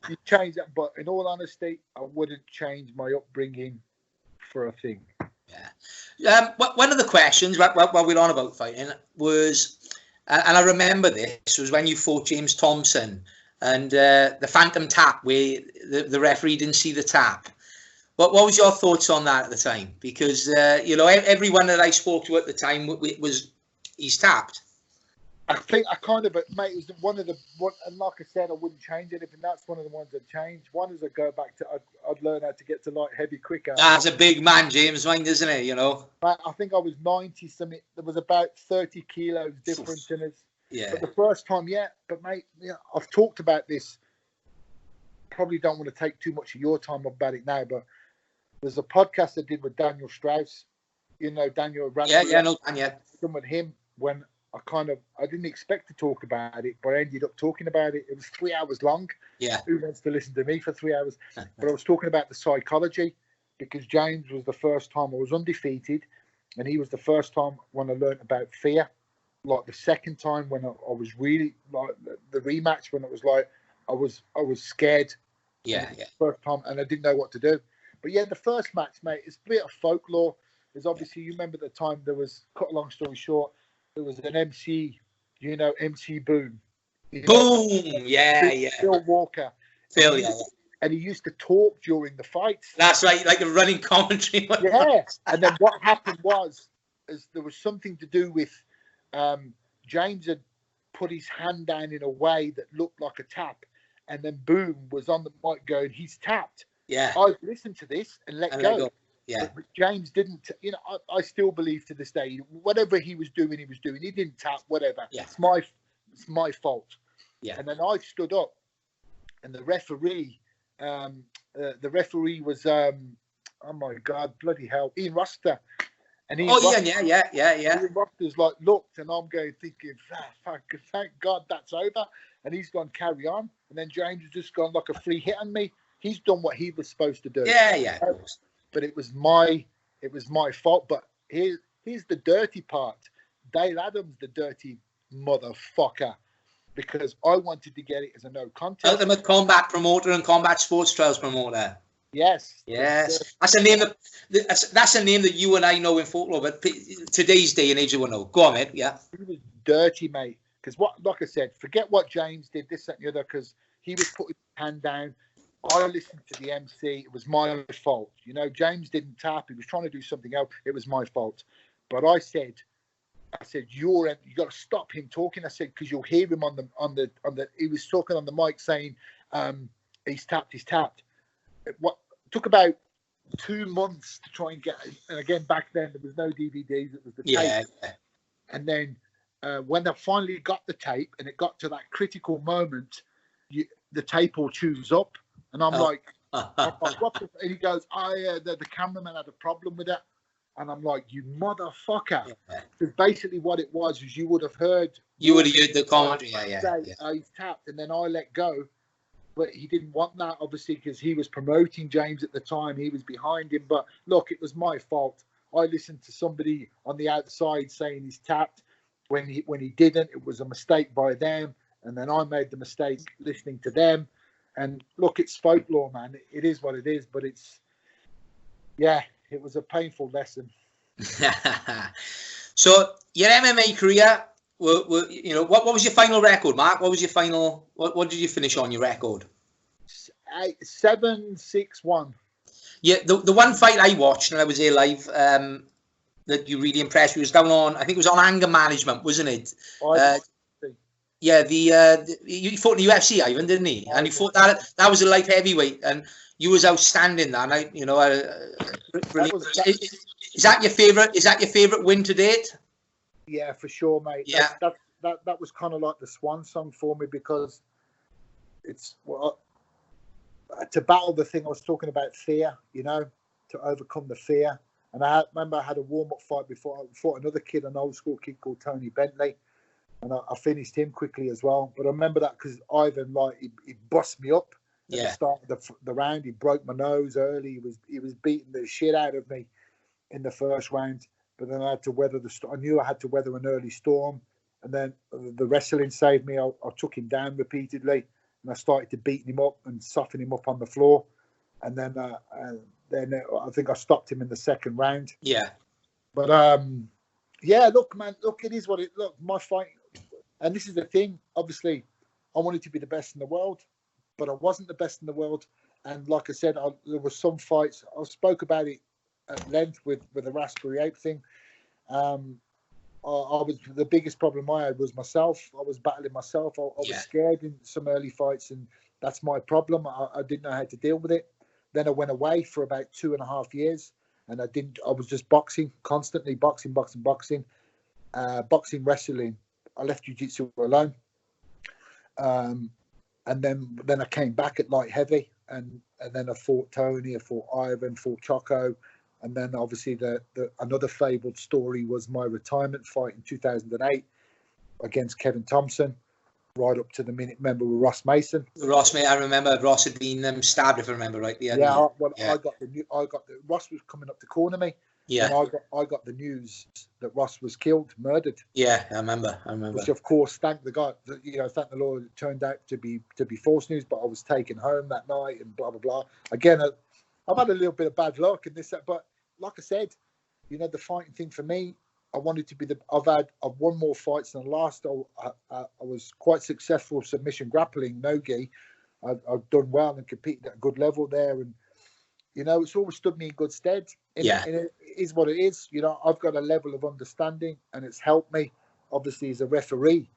You change that, but in all honesty, I wouldn't change my upbringing for a thing. Yeah. One of the questions while we're on about fighting was, and I remember this, was when you fought James Thompson and the phantom tap, where the referee didn't see the tap. What was your thoughts on that at the time? Because, you know, everyone that I spoke to at the time he's tapped. I think I kind of, mate, it was and like I said, I wouldn't change anything. That's one of the ones that changed. One is I go back to, I'd learn how to get to light heavy quicker. That's a big man, James, mind, isn't it? You know? But I think I was 90 something. There was about 30 kilos difference in us. Yeah. But the first time, but mate, I've talked about this. Probably don't want to take too much of your time about it now, but there's a podcast I did with Daniel Strauss. You know, Daniel. Rattle, I know Daniel. Done with him when I didn't expect to talk about it, but I ended up talking about it. It was 3 hours long. Yeah. Who wants to listen to me for 3 hours? But I was talking about the psychology, because James was the first time I was undefeated, and he was the first time when I learned about fear. Like the second time when I was really, like, the rematch, when it was like I was scared. Yeah. First time, and I didn't know what to do. But yeah, the first match, mate, it's a bit of folklore. There's obviously, you remember the time there was, cut a long story short, there was an MC, you know, MC Boom. Boom! Yeah. Phil Walker. Phil, yeah. And he used to talk during the fights. That's right, like a running commentary. Yeah. And then what happened was there was something to do with James had put his hand down in a way that looked like a tap. And then Boom was on the mic going, he's tapped. Yeah. I've listened to this and let go. Yeah. But James didn't. You know, I still believe to this day, whatever he was doing, He didn't tap. Whatever. Yeah. It's my fault. Yeah. And then I stood up, and the referee was oh my God, bloody hell, Ian Ruster. And Ian Ruster's like looked, and I'm going thinking, thank God that's over. And he's gone carry on. And then James has just gone like a free hit on me. He's done what he was supposed to do. Yeah. Of course. But it was my fault. But here's the dirty part. Dale Adams, the dirty motherfucker, because I wanted to get it as a no contest. Ultimate Combat Promoter and Combat Sports Trials Promoter. Yes. That's a name that you and I know in folklore, but today's day and age you will know. Go on, mate. Yeah. He was dirty, mate. Because like I said, forget what James did, this, that, and the other, because he was putting his hand down. I listened to the MC. It was my fault. You know, James didn't tap. He was trying to do something else. It was my fault. But I said, you got to stop him talking. I said, because you'll hear him on the. He was talking on the mic saying, he's tapped. What took about 2 months to try and get, and again back then there was no DVDs. It was the tape. And then when they finally got the tape and it got to that critical moment, the tape all chews up, and I'm like, what the, and he goes, the cameraman had a problem with it. And I'm like, you motherfucker. Because basically what it was is you would have heard the commentary. He's tapped, and then I let go. But he didn't want that, obviously, because he was promoting James at the time. He was behind him. But look, it was my fault. I listened to somebody on the outside saying he's tapped when he didn't. It was a mistake by them. And then I made the mistake listening to them. And look, it's folklore, man. It is what it is. But it's, it was a painful lesson. So your MMA career, you know, what was your final record, Mark? What was your final? What did you finish on your record? 7-6-1. Yeah, the one fight I watched and I was here live, that you really impressed me was down on, I think it was on anger management, wasn't it? He fought in the UFC, Ivan, didn't he? And he fought that was a light heavyweight, and you was outstanding that night. You know, is that your favorite? Is that your favorite win to date? Yeah, for sure, mate. Yeah, that was kind of like the swan song for me, because it's to battle the thing I was talking about, fear. You know, to overcome the fear. And I remember I had a warm up fight before. I fought another kid, an old school kid called Tony Bentley, and I finished him quickly as well. But I remember that because Ivan, like, he bust me up. At the start of the round, he broke my nose early. He was beating the shit out of me in the first round. But then I had to weather I knew I had to weather an early storm, and then the wrestling saved me. I took him down repeatedly, and I started to beat him up and soften him up on the floor. And then I think I stopped him in the second round. Yeah. But look, man, it is what it. Look, my fight, and this is the thing. Obviously, I wanted to be the best in the world, but I wasn't the best in the world. And like I said, there were some fights. I spoke about it at length with the Raspberry Ape thing. I was, the biggest problem I had was myself. I was battling myself. I was scared in some early fights, and that's my problem. I didn't know how to deal with it. Then I went away for about 2.5 years, and I was just boxing, constantly boxing, wrestling. I left jiu-jitsu alone. And then I came back at light heavy, and then I fought Tony, I fought Ivan, fought Choco, and then obviously the another fabled story was my retirement fight in 2008 against Kevin Thompson, right up to the minute. Remember with Ross Mason? I remember Ross had been stabbed, if I remember rightly. I got the Ross was coming up to corner me. Yeah. And I got the news that Ross was killed, murdered. Yeah, I remember. Which, of course, thank the God, thank the Lord, it turned out to be false news. But I was taken home that night, and blah blah blah. Again, I've had a little bit of bad luck in this, but like I said, the fighting thing for me, I wanted to be I've won more fights than last. I was quite successful submission grappling, no-gi. I've done well and competed at a good level there, and it's always stood me in good stead. And it is what it is. I've got a level of understanding, and it's helped me. Obviously, as a referee,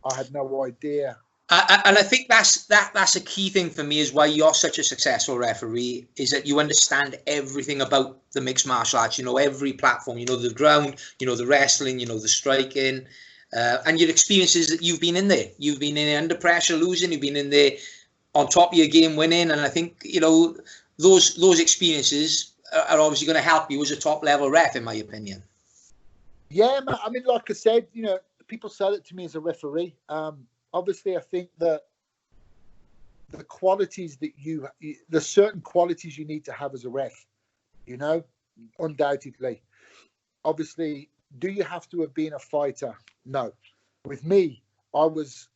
I had no idea And I think that's a key thing for me, is why you're such a successful referee, is that you understand everything about the mixed martial arts. You know every platform. You know the ground. You know the wrestling. You know the striking, and your experiences that you've been in there. You've been in there under pressure, losing. You've been in there on top of your game, winning. And I think those experiences are obviously going to help you as a top level ref, in my opinion. Yeah, man. I mean, like I said, people sell it to me as a referee. Obviously, I think that the qualities that there's certain qualities you need to have as a ref, undoubtedly. Obviously, do you have to have been a fighter? No. With me, I was,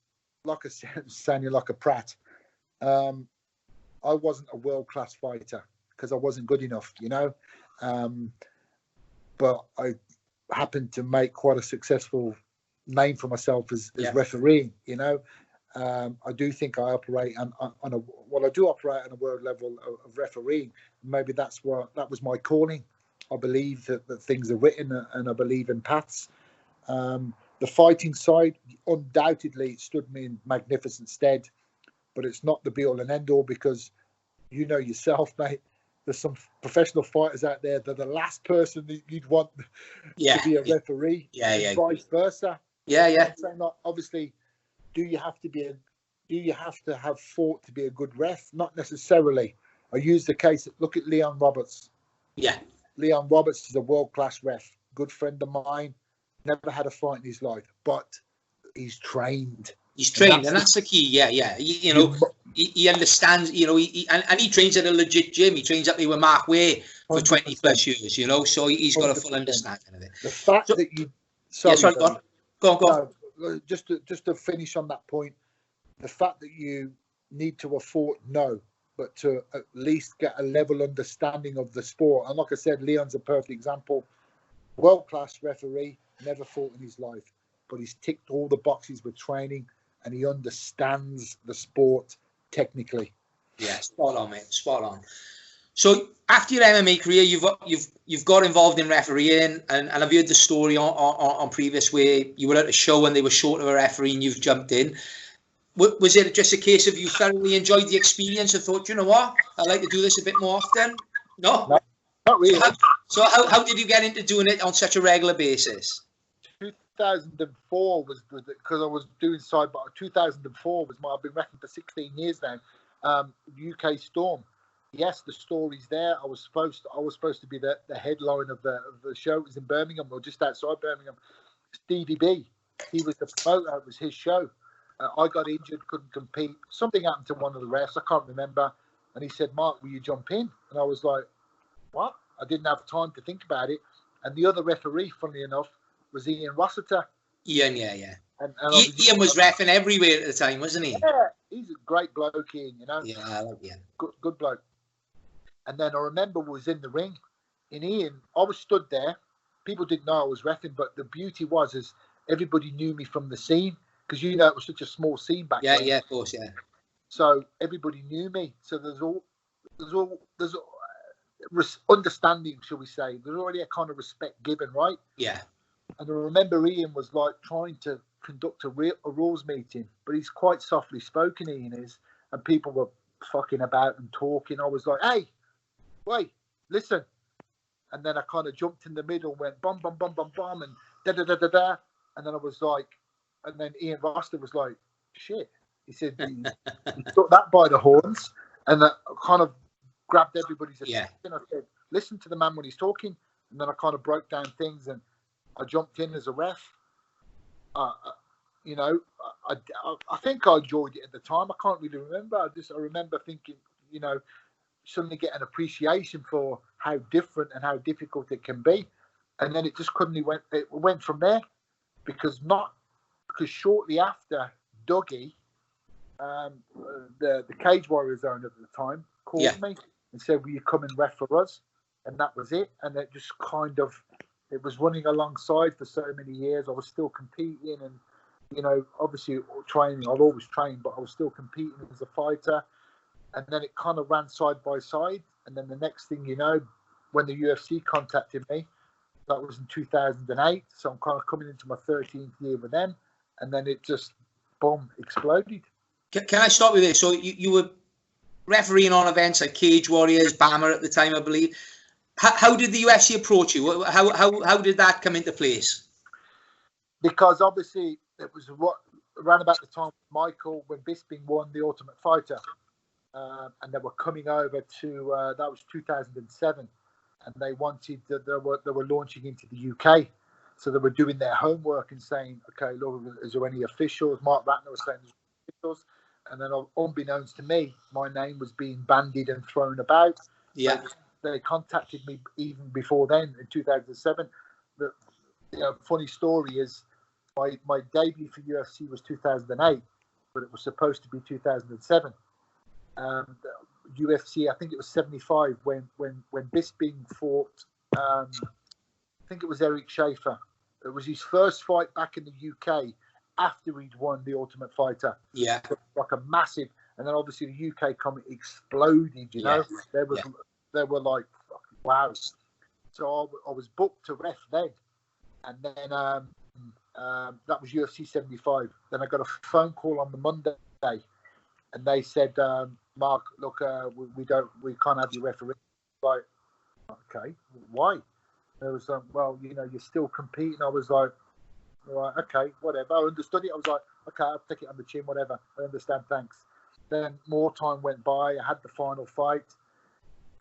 like I said, sounding like a prat. I wasn't a world-class fighter because I wasn't good enough, but I happened to make quite a successful name for myself as refereeing. I do think I operate on a world level of refereeing. Maybe that was my calling. I believe that things are written, and I believe in paths. The fighting side, undoubtedly, stood me in magnificent stead, but it's not the be all and end all, because yourself, mate, there's some professional fighters out there that are the last person that you'd want to be a referee, and vice versa. I'm saying, like, obviously, do you have to have fought to be a good ref? Not necessarily. I use the case. Look at Leon Roberts. Yeah, Leon Roberts is a world-class ref. Good friend of mine. Never had a fight in his life, but he's trained. He's trained, and that's the key. Yeah. He understands. And he trains at a legit gym. He trains up there with Mark Way for 20 plus years. So he's got 100%. A full understanding of it. The fact that you, go on. No, just to finish on that point, the fact that you need to have fought, no, but to at least get a level understanding of the sport. And like I said, Leon's a perfect example. World-class referee, never fought in his life, but he's ticked all the boxes with training, and he understands the sport technically. Yeah, spot on, mate. Spot on. So after your MMA career, you've got involved in refereeing, and I've heard the story on previous where you were at a show and they were short of a referee and you've jumped in. Was it just a case of you thoroughly enjoyed the experience and thought, you know what, I'd like to do this a bit more often? No, not really. So how did you get into doing it on such a regular basis? 2004 was because I was doing sidebar. 2004 was I've been reffing for 16 years now. UK Storm. Yes, the story's there. I was supposed to be the headline of the show. It was in Birmingham, or just outside Birmingham. Stevie B, he was the promoter. It was his show. I got injured, couldn't compete. Something happened to one of the refs. I can't remember. And he said, "Mark, will you jump in?" And I was like, "What?" I didn't have time to think about it. And the other referee, funnily enough, was Ian Rossiter. Ian, yeah. And Ian was reffing everywhere at the time, wasn't he? Yeah, he's a great bloke, Ian. Yeah, I love Ian. Good bloke. And then I remember we was in the ring. In Ian, I was stood there. People didn't know I was reffing, but the beauty was is everybody knew me from the scene, because it was such a small scene back then. Yeah, of course, yeah. So everybody knew me. So there's understanding, shall we say? There's already a kind of respect given, right? Yeah. And I remember Ian was like trying to conduct a rules meeting, but he's quite softly spoken, Ian is, and people were fucking about and talking. I was like, "Hey, wait, listen." And then I kind of jumped in the middle, went bum, bum, bum, bum, bum, and da-da-da-da-da. And then I was like, and then Ian Roster was like, "Shit." He said, he took that by the horns, and that kind of grabbed everybody's attention. Yeah. I said, "Listen to the man when he's talking." And then I kind of broke down things, and I jumped in as a ref. I think I enjoyed it at the time. I can't really remember. I remember thinking, suddenly get an appreciation for how different and how difficult it can be. And then it just went from there, because shortly after, Dougie, the Cage Warriors owner at the time, called me and said, "Will you come and ref for us?" And that was it. And it just kind of, it was running alongside for so many years. I was still competing and, obviously training. I've always trained, but I was still competing as a fighter. And then it kind of ran side by side. And then the next thing you know, when the UFC contacted me, that was in 2008. So I'm kind of coming into my 13th year with them. And then it just, boom, exploded. Can I stop with this? So you were refereeing on events like Cage Warriors, BAMMA at the time, I believe. How did the UFC approach you? How did that come into place? Because obviously it was around about the time Michael, when Bisping won the Ultimate Fighter, and they were coming over to that was 2007, and they wanted they were launching into the UK, so they were doing their homework and saying, okay, look, is there any officials? Mark Rattle was saying there's officials, and then unbeknownst to me, my name was being bandied and thrown about. Yeah. So they contacted me even before then in 2007. The funny story is my debut for UFC was 2008, but it was supposed to be 2007. UFC, I think it was 75 when Bisping fought. I think it was Eric Schaefer. It was his first fight back in the UK after he'd won the Ultimate Fighter. Yeah, like a massive, and then obviously the UK comment exploded. You know, they were like, wow. So I was booked to ref then, and then that was UFC 75. Then I got a phone call on the Monday, and they said, Mark, look, we can't have you referee. Like, okay, why? There was well, you're still competing. I was like, all right, okay, whatever. I understood it. I was like, okay, I'll take it on the chin, whatever. I understand, thanks. Then more time went by. I had the final fight,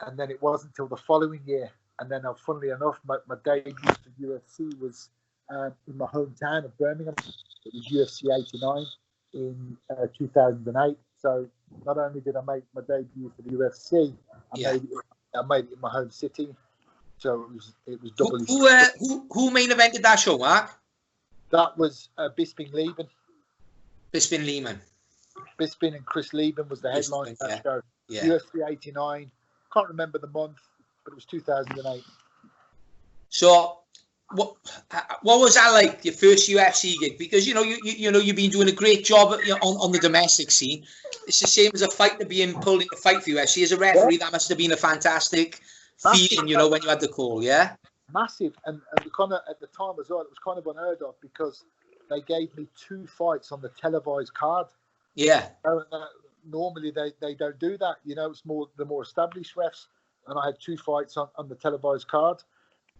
and then it wasn't until the following year. And then, funnily enough, my debut for UFC was in my hometown of Birmingham. It was UFC 89 in 2008. So not only did I make my debut for the UFC, I made it in my home city. So it was doubly. Who main evented that show, Mark? That was Bisping Lieben. Bisping and Chris Lieben was the headline of that show. Yeah. UFC 89. Can't remember the month, but it was 2008. So, what was that like, your first UFC gig? Because you've been doing a great job on the domestic scene. It's the same as a fighter being pulled into fight for UFC. As a referee, that must have been a fantastic feeling, when you had the call, yeah? Massive. And kind of at the time as well, it was kind of unheard of because they gave me 2 fights on the televised card. Yeah. Normally they don't do that. It's more the more established refs. And I had 2 fights on the televised card.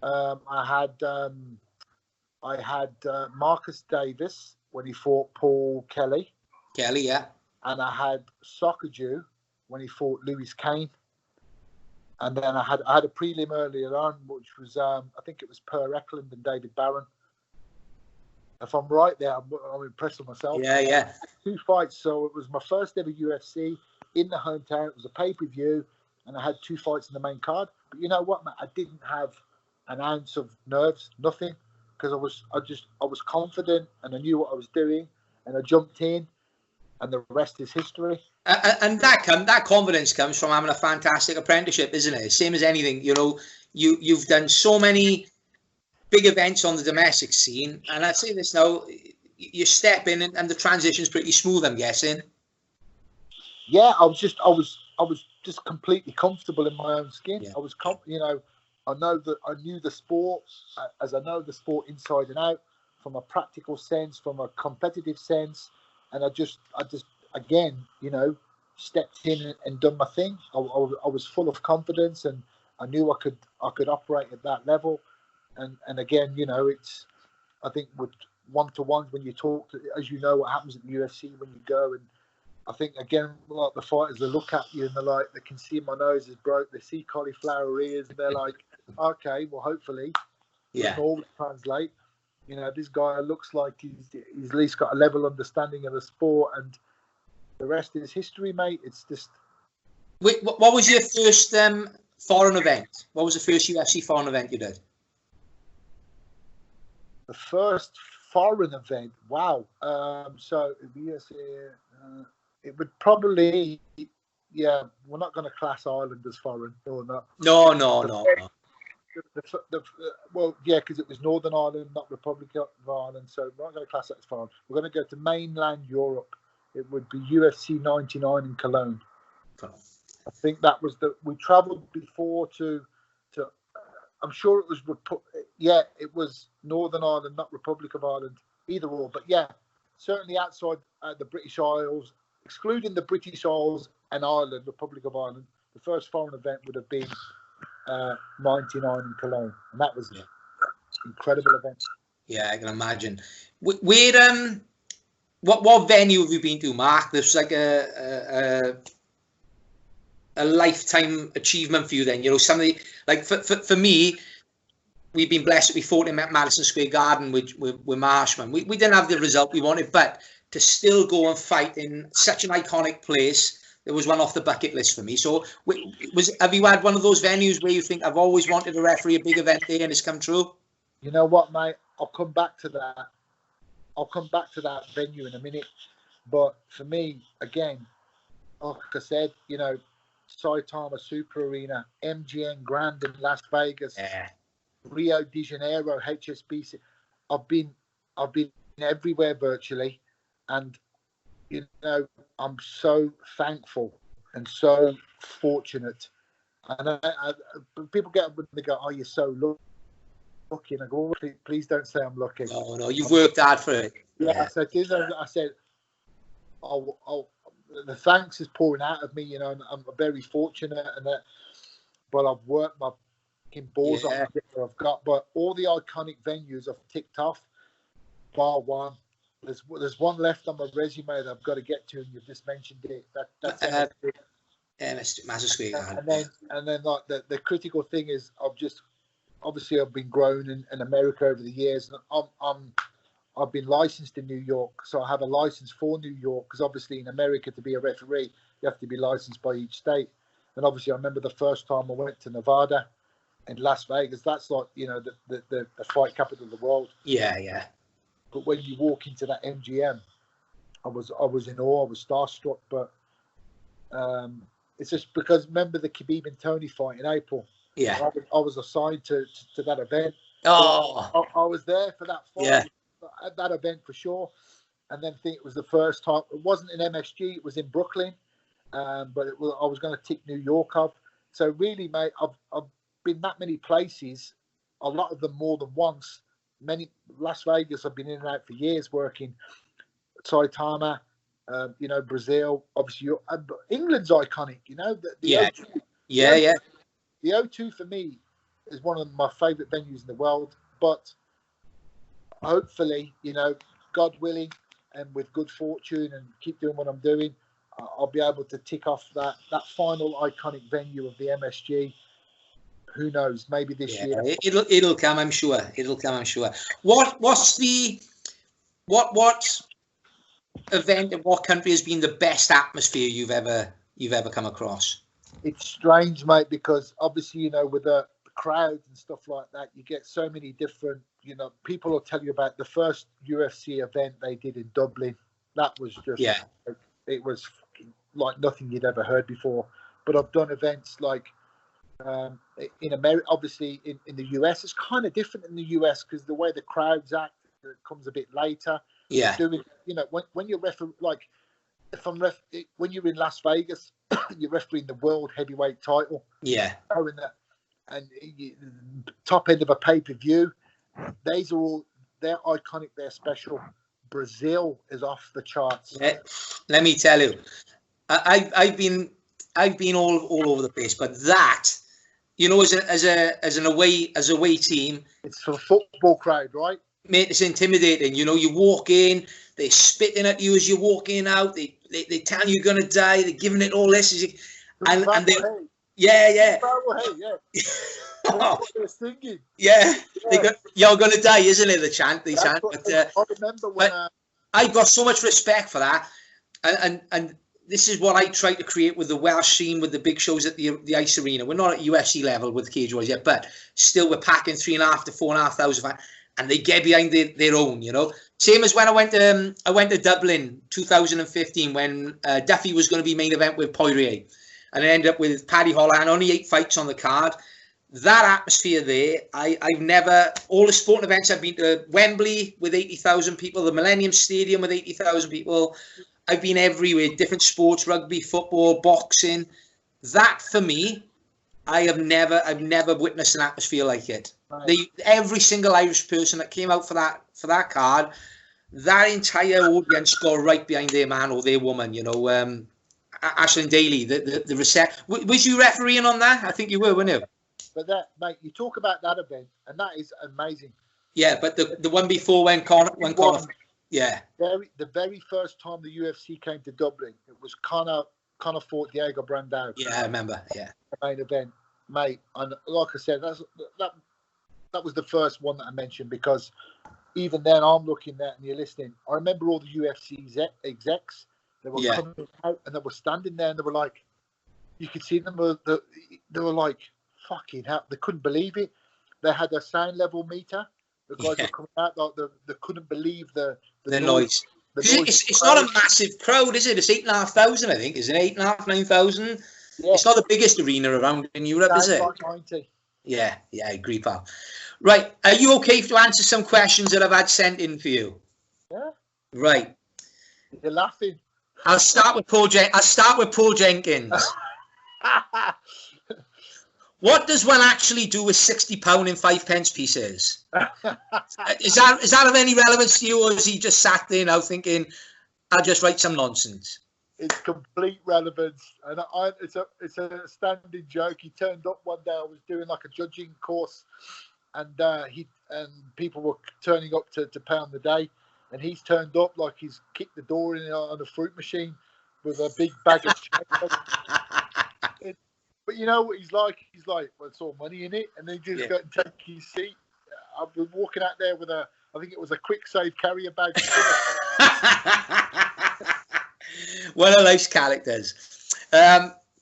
I had Marcus Davis when he fought Paul Kelly. Yeah. And I had Soccerdew when he fought Lewis Kane. And then I had a prelim earlier on, which was I think it was Per Eklund and David Barron. If I'm right there, I'm impressed with myself. Yeah. 2 fights, so it was my first ever UFC in the hometown. It was a pay-per-view, and I had 2 fights in the main card. But you know what, man? I didn't have an ounce of nerves, nothing, because I was confident and I knew what I was doing, and I jumped in, and the rest is history. And that confidence comes from having a fantastic apprenticeship, isn't it? Same as anything, you've done so many big events on the domestic scene, and I say this now, you step in and the transition's pretty smooth, I'm guessing. Yeah, I was just completely comfortable in my own skin. Yeah. I was, I knew the sport as I know the sport inside and out, from a practical sense, from a competitive sense, and I just again, stepped in and done my thing. I was full of confidence, and I knew I could operate at that level. And again, it's, I think with one-to-ones, when you talk to, as you know, what happens at the UFC when you go, and I think again, like the fighters, they look at you and they're like, they can see my nose is broke, they see cauliflower ears, and they're like, okay, well, hopefully, we can all translate. This guy looks like he's at least got a level understanding of the sport, and the rest is history, mate. It's just. Wait, what was your first foreign event? What was the first UFC foreign event you did? The first foreign event, wow. So it would probably, we're not going to class Ireland as foreign, or not. No. Well, yeah, because it was Northern Ireland, not Republic of Ireland, so we're not going to class that as foreign. We're going to go to mainland Europe. It would be UFC 99 in Cologne. I think that was we travelled before to I'm sure it was, it was Northern Ireland, not Republic of Ireland, either or. But yeah, certainly outside the British Isles, excluding the British Isles and Ireland, Republic of Ireland, the first foreign event would have been 99 in Cologne, and that was an incredible event. Yeah, I can imagine. Where what venue have you been to, Mark? There's like a lifetime achievement for you. Then, you know, some of the, like for me, we've been blessed that we fought in Madison Square Garden with Marshman. We didn't have the result we wanted, but to still go and fight in such an iconic place, there was one off the bucket list for me. So, have you had one of those venues where you think, I've always wanted to referee a big event there and it's come true? You know what, mate? I'll come back to that. I'll come back to that venue in a minute. But for me, again, like I said, you know, Saitama Super Arena, MGM Grand in Las Vegas, Rio de Janeiro, HSBC. I've been everywhere virtually, and you know, I'm so thankful and so fortunate. And people get up and they go, "Oh, you're so lucky," and I go, "Oh, please don't say I'm lucky." Oh no, you've worked hard for it. Yeah, so I said, the thanks is pouring out of me. You know, I'm very fortunate, and that, but I've worked my balls off to get where I've got. But all the iconic venues I've ticked off, bar one. There's one left on my resume that I've got to get to, and you've just mentioned it. That's Madison Square. And then like the critical thing is, I've been grown in America over the years, and I've been licensed in New York, so I have a license for New York, because obviously in America, to be a referee, you have to be licensed by each state. And obviously I remember the first time I went to Nevada and Las Vegas. That's like, you know, the fight capital of the world. Yeah. But when you walk into that MGM, I was in awe. I was starstruck. But it's just because, remember the Khabib and Tony fight in April? Yeah. I was assigned to that event. Oh. I was there for that fight. Yeah. At that event for sure. And then I think it was the first time. It wasn't in MSG. It was in Brooklyn. But I was going to tick New York up. So really, mate, I've been that many places. A lot of them more than once. Las Vegas, I've been in and out for years working. Saitama, you know, Brazil, obviously. England's iconic, you know. The O2, yeah. The O2 for me is one of my favourite venues in the world. But hopefully, you know, God willing, and with good fortune, and keep doing what I'm doing, I'll be able to tick off that final iconic venue of the MSG. Who knows? Maybe this year. It'll come, I'm sure. What's what event in what country has been the best atmosphere you've ever come across? It's strange, mate, because obviously, you know, with the crowds and stuff like that, you get so many different, you know, people will tell you about the first UFC event they did in Dublin. That was just, it was like nothing you'd ever heard before. But I've done events like in America, obviously in the US. It's kind of different in the US because the way the crowds act, it comes a bit later. Yeah. Doing, you know, when you're when you're in Las Vegas, you're refereeing the world heavyweight title. Yeah. And top end of a pay-per-view. They're iconic. They're special. Brazil is off the charts. Let me tell you, I've been all over the place, but that, you know, as an away team, it's for a football crowd, right? Mate, it's intimidating. You know, you walk in, they're spitting at you as you're walking out. They tell you you're gonna die. They're giving it all this, and they, yeah. Oh. They're singing. Yeah. You're gonna die, isn't it? The chant, they chant. But I remember when I've got so much respect for that, and this is what I try to create with the Welsh scene, with the big shows at the Ice Arena. We're not at UFC level with the Cage Warriors yet, but still we're packing 3,500 to 4,500 fans, and they get behind their own, you know. Same as when I went to Dublin 2015 when Duffy was going to be main event with Poirier, and I ended up with Paddy Holohan, only 8 fights on the card. That atmosphere there, I've never, all the sporting events I've been to, Wembley with 80,000 people, the Millennium Stadium with 80,000 people. I've been everywhere, different sports, rugby, football, boxing. That for me, I've never witnessed an atmosphere like it. Right. Every single Irish person that came out for that card, that entire audience got right behind their man or their woman, you know. Ashland Daly, was you refereeing on that? I think you were, weren't you? But that, mate, you talk about that event, and that is amazing. Yeah, but the one before when Conor, yeah, the very first time the UFC came to Dublin, it was Conor fought Diego Brandao. Yeah, I remember. Yeah, the main event, mate. And like I said, that was the first one that I mentioned, because even then I'm looking at and you're listening. I remember all the UFC execs that were coming out and they were standing there and they were like, you could see them. They were like, fucking hell. They couldn't believe it. They had a sound level meter. The guys were coming out like they couldn't believe the noise. It's not a massive crowd, is it? It's 8,500, I think. Is it 8,500, 9,000? Yeah. It's not the biggest arena around in Europe, is it? Like 90. Yeah, I agree, pal. Right, are you okay to answer some questions that I've had sent in for you? Yeah. Right. You're laughing. I'll start with Paul Jenkins. What does one actually do with £60 in 5 pence pieces? Is that of any relevance to you, or is he just sat there now thinking, I'll just write some nonsense? It's complete relevance, and it's a standing joke. He turned up one day. I was doing like a judging course, and people were turning up to pound the day, and he's turned up like he's kicked the door in on a fruit machine with a big bag of change. But you know what he's like? He's like, well, it's all money in it, and then he just got to take his seat. I've been walking out there with I think it was a quick save carrier bag. One of life's characters.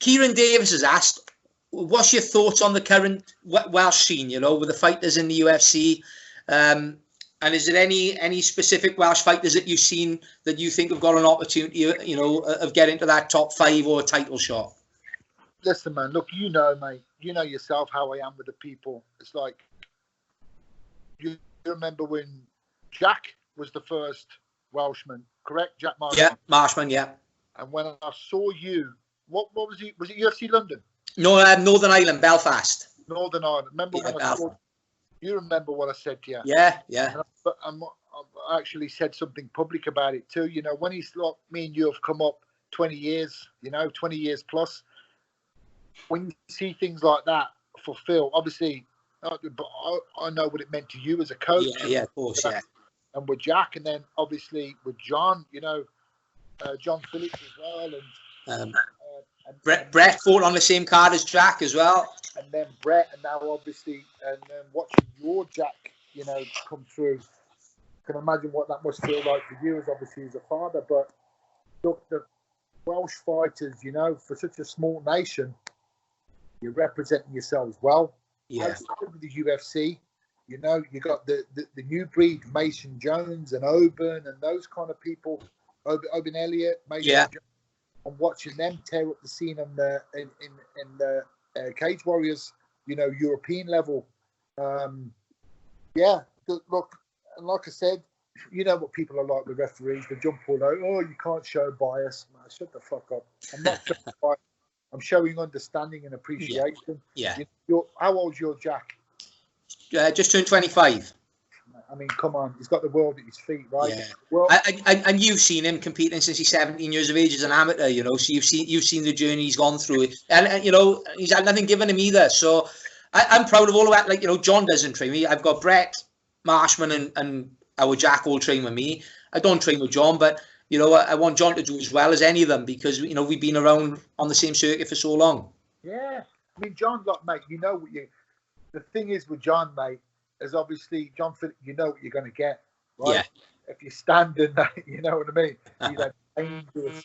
Kieran Davis has asked, what's your thoughts on the current Welsh scene, you know, with the fighters in the UFC? And is there any specific Welsh fighters that you've seen that you think have got an opportunity, you know, of getting to that top 5 or a title shot? Listen, man, look, you know, mate, you know yourself how I am with the people. It's like, you remember when Jack was the first Welshman, correct? Jack Marshman. Yeah, Marshman, yeah. And when I saw you, what was he? Was it UFC London? No, Northern Ireland, Belfast. Northern Ireland. Remember when I saw you? Remember what I said to you? Yeah, yeah. But I actually said something public about it too. You know, when he's like, me and you have come up 20 years, you know, 20 years plus. When you see things like that fulfill, obviously, but I know what it meant to you as a coach. Yeah, of course, yeah. And with Jack, and then obviously with John, you know, John Phillips as well, and Brett fought on the same card as Jack as well. And then Brett, and now obviously, and then watching your Jack, you know, come through. Can imagine what that must feel like for you, as obviously as a father. But look, the Welsh fighters, you know, for such a small nation, you're representing yourselves well. Yeah. With the UFC, you know, you got the new breed, Mason Jones and Oban and those kind of people, Oban Elliott, Mason Jones, and watching them tear up the scene in the Cage Warriors, you know, European level. Look, and like I said, you know what people are like with referees. They jump all out. Oh, you can't show bias. Man, shut the fuck up. I'm not showing bias. I'm showing understanding and appreciation. Yeah. How old's your Jack? Just turned 25. I mean, come on. He's got the world at his feet, right? Yeah. Well, and you've seen him competing since he's 17 years of age as an amateur, you know, so you've seen the journey he's gone through. And you know, he's had nothing given him either. So I'm proud of all of that. Like, you know, John doesn't train me. I've got Brett, Marshman and our Jack all train with me. I don't train with John, but you know, I want John to do as well as any of them because, you know, we've been around on the same circuit for so long. Yeah. I mean, John, like, mate, you know what the thing is with John, mate, is obviously, John, you know what you're going to get, right? Yeah. If you stand in that, you know what I mean? He's a dangerous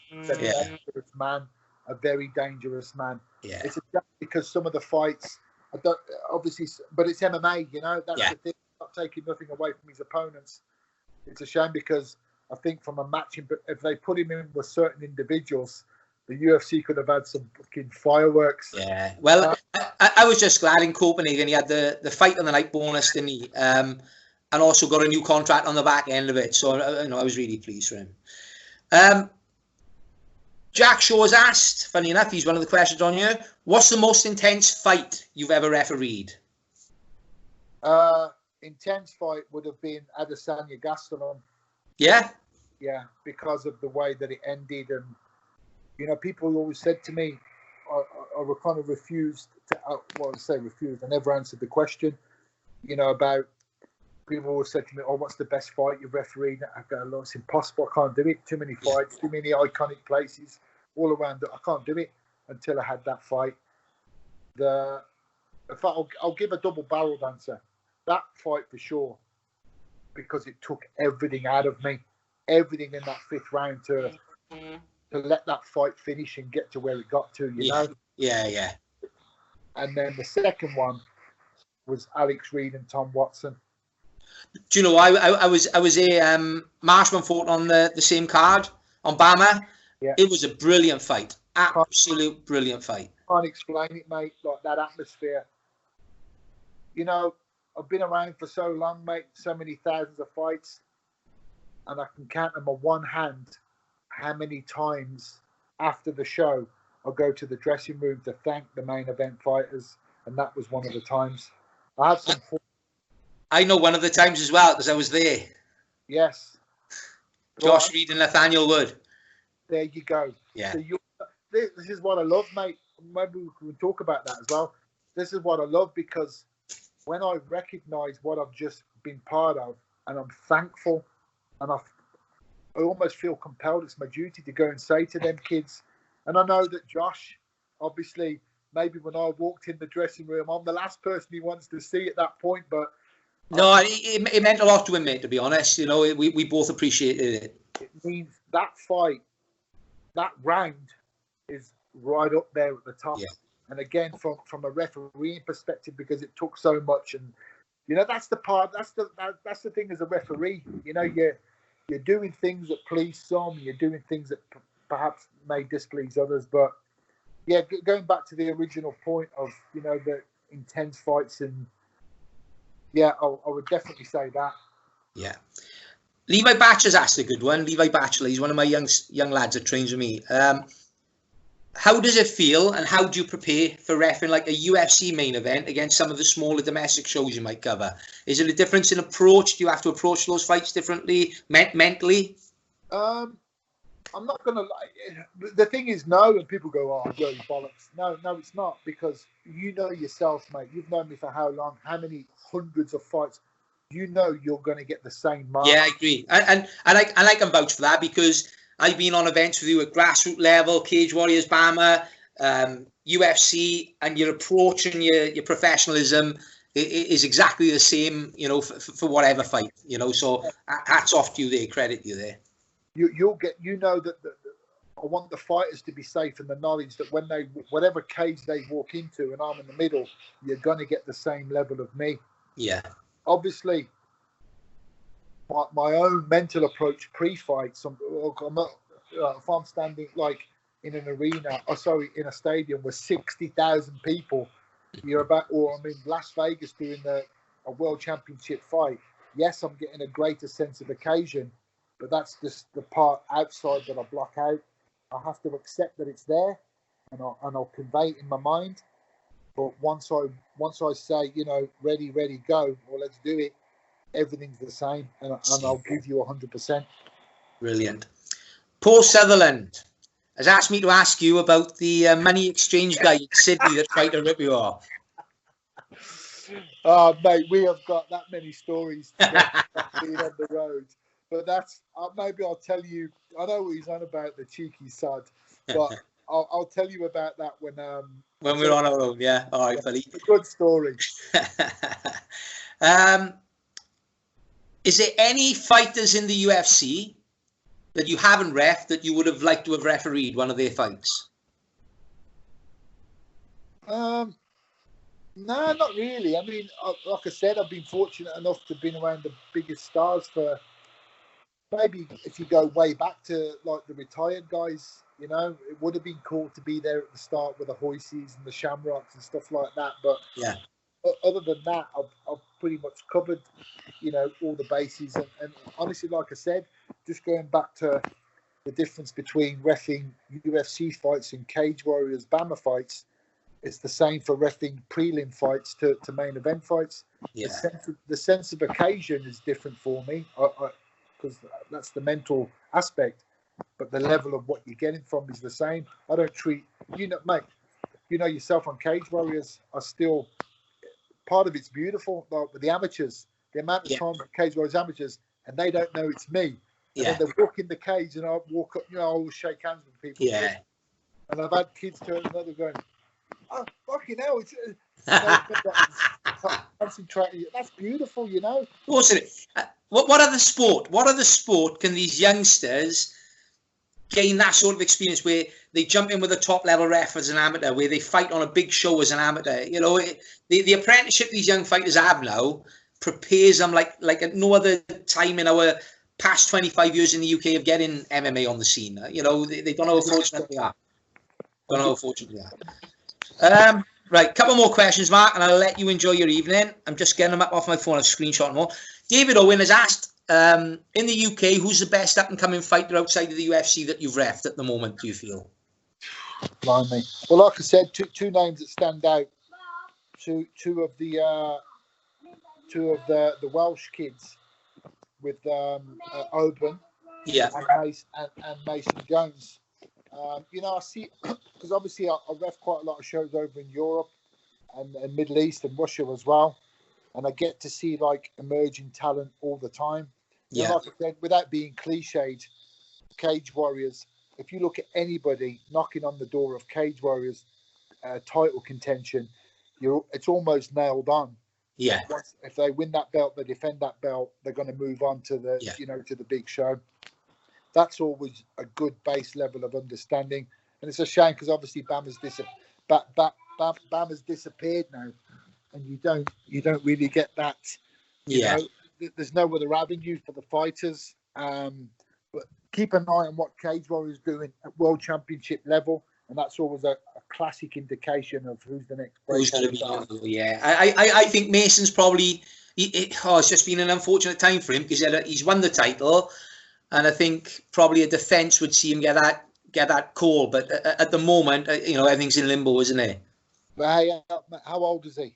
man, a very dangerous man. Yeah. It's a shame because some of the fights, obviously, but it's MMA, you know, that's the thing, not taking nothing away from his opponents. It's a shame because I think from a matching, but if they put him in with certain individuals, the UFC could have had some fucking fireworks. Yeah. Well, I was just glad in Copenhagen he had the fight on the night bonus, didn't he? And also got a new contract on the back end of it. So, you know, I was really pleased for him. Jack Shaw has asked, funny enough, he's one of the questions on here. What's the most intense fight you've ever refereed? Intense fight would have been Adesanya Gastelum. Yeah. Yeah, because of the way that it ended. And, you know, people always said to me, I kind of refused to, well, I say refused, I never answered the question, you know, about, people always said to me, oh, what's the best fight you've refereed? I go, look, it's impossible. I can't do it. Too many fights, too many iconic places all around. I can't do it until I had that fight. In fact, I'll give a double-barreled answer. That fight for sure, because it took everything out of me, everything in that fifth round to let that fight finish and get to where it got to, you know? Yeah. And then the second one was Alex Reed and Tom Watson. Do you know, I was a Marshman fought on the same card on Bama. Yeah. It was a brilliant fight. Absolute brilliant fight. Can't explain it, mate, like that atmosphere. You know, I've been around for so long, mate, so many thousands of fights, and I can count them on one hand how many times after the show I'll go to the dressing room to thank the main event fighters, and that was one of the times. I had some fun. I know one of the times as well, because I was there. Yes. Josh Reed and Nathaniel Wood. There you go. Yeah. So this is what I love, mate. Maybe we can talk about that as well. This is what I love, because when I recognise what I've just been part of, and I'm thankful, and I almost feel compelled, it's my duty to go and say to them kids, and I know that Josh, obviously, maybe when I walked in the dressing room, I'm the last person he wants to see at that point, but... No, it meant a lot to him, mate, to be honest. You know, we both appreciated it. It means that fight, that round is right up there at the top. Yeah. And again, from a refereeing perspective, because it took so much, and you know, that's the part. That's the thing as a referee. You know, you're doing things that please some, you're doing things that perhaps may displease others. But yeah, going back to the original point of, you know, the intense fights, and yeah, I would definitely say that. Yeah. Levi Batcher's asked a good one. Levi Batcher, he's one of my young lads that trains with me. How does it feel, and how do you prepare for refereeing like a UFC main event against some of the smaller domestic shows you might cover? Is it a difference in approach? Do you have to approach those fights differently, mentally? I'm not going to lie. The thing is, no, and people go, oh, Joey bollocks. No, it's not, because you know yourself, mate. You've known me for how long, how many hundreds of fights. You know you're going to get the same mark. Yeah, I agree. And I can vouch for that, because I've been on events with you at grassroots level, Cage Warriors, Bama, UFC, and your approach and your professionalism is exactly the same, you know, for whatever fight, you know. So hats off to you there, credit you there. You'll get, you know, that I want the fighters to be safe in the knowledge that when whatever cage they walk into and I'm in the middle, you're going to get the same level of me. Yeah. Obviously, my own mental approach pre-fight, if I'm standing like in an arena, in a stadium with 60,000 people, or I'm in Las Vegas doing a world championship fight. Yes, I'm getting a greater sense of occasion, but that's just the part outside that I block out. I have to accept that it's there, and I'll convey it in my mind. But once I say, you know, ready, go, well, let's do it. Everything's the same, and I'll give you 100%. Brilliant. Paul Sutherland has asked me to ask you about the money exchange guy in Sydney that tried to rip you off. Oh, mate, we have got that many stories being on the road. But that's maybe I'll tell you. I know what he's on about, the cheeky sod, but I'll tell you about that when we're on our own. Yeah, all right, buddy. It's a good story. Is there any fighters in the UFC that you haven't ref that you would have liked to have refereed one of their fights? No, not really. I mean, like I said, I've been fortunate enough to have been around the biggest stars for, maybe if you go way back to like the retired guys, you know, it would have been cool to be there at the start with the Hoiseys and the Shamrocks and stuff like that. But yeah, other than that, I've pretty much covered, you know, all the bases. And honestly, like I said, just going back to the difference between reffing UFC fights and Cage Warriors Bama fights, it's the same for reffing prelim fights to main event fights. Yeah. The sense of occasion is different for me. because that's the mental aspect. But the level of what you're getting from is the same. I don't treat mate. You know yourself on Cage Warriors are still part of it's beautiful. Like with the amateurs, the amount of time that Cage Warriors amateurs and they don't know it's me. And then they walk in the cage and I walk up, I always shake hands with people. Yeah. And I've had kids turn another going, oh, fucking hell, it's concentrating. That's beautiful, Of course it is. What other sport can these youngsters gain that sort of experience where they jump in with a top level ref as an amateur, where they fight on a big show as an amateur? The apprenticeship these young fighters have now prepares them like at no other time in our past 25 years in the UK of getting MMA on the scene. They don't know how fortunate they are. Right, couple more questions, Mark, and I'll let you enjoy your evening. I'm just getting them up off my phone. I've screenshot them all. David Owen has asked, in the UK, who's the best up-and-coming fighter outside of the UFC that you've refed at the moment, do you feel? Blimey. Well, like I said, two names that stand out. Two of the Welsh kids with Oban and Mason Jones. I see, because obviously I ref quite a lot of shows over in Europe and Middle East and Russia as well, and I get to see like emerging talent all the time. Like I said, without being cliched, Cage Warriors, if you look at anybody knocking on the door of Cage Warriors title contention, it's almost nailed on. Yeah. If they win that belt, they defend that belt, they're going to move on to the to the big show. That's always a good base level of understanding, and it's a shame because obviously Bama's disappeared now, and you don't really get that. There's no other avenue for the fighters. But keep an eye on what Cage Warriors is doing at World Championship level, and that's always a classic indication of who's the next. Who's going to be? Yeah, I think Mason's probably. It's just been an unfortunate time for him because he's won the title. And I think probably a defence would see him get that call, but at the moment, everything's in limbo, isn't it? But hey, how old is he?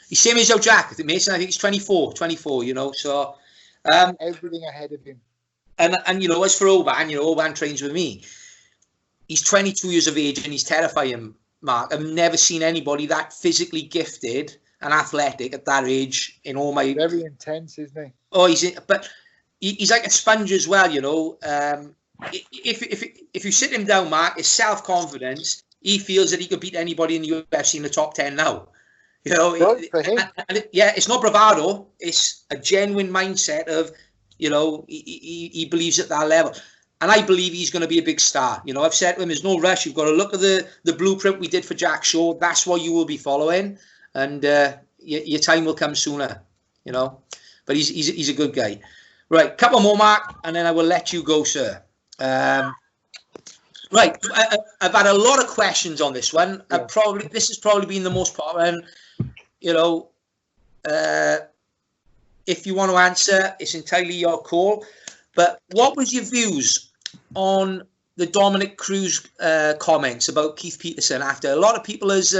He's same as Jack, Mason. I think he's 24. So everything ahead of him. And as for Oban, Oban trains with me. He's 22 years of age and he's terrifying, Mark. I've never seen anybody that physically gifted and athletic at that age in all my. Very intense, isn't he? Oh, he's like a sponge as well, If you sit him down, Mark, his self-confidence, he feels that he could beat anybody in the UFC in the top 10 now. Good for him. It's not bravado. It's a genuine mindset of, he believes at that level. And I believe he's going to be a big star. I've said to him, there's no rush. You've got to look at the blueprint we did for Jack Shaw. That's what you will be following. And your time will come sooner, But he's a good guy. Right, couple more, Mark, and then I will let you go, sir. Right, I've had a lot of questions on this one. This has probably been the most popular. And, if you want to answer, it's entirely your call. But what was your views on the Dominic Cruz comments about Keith Peterson after a lot of people has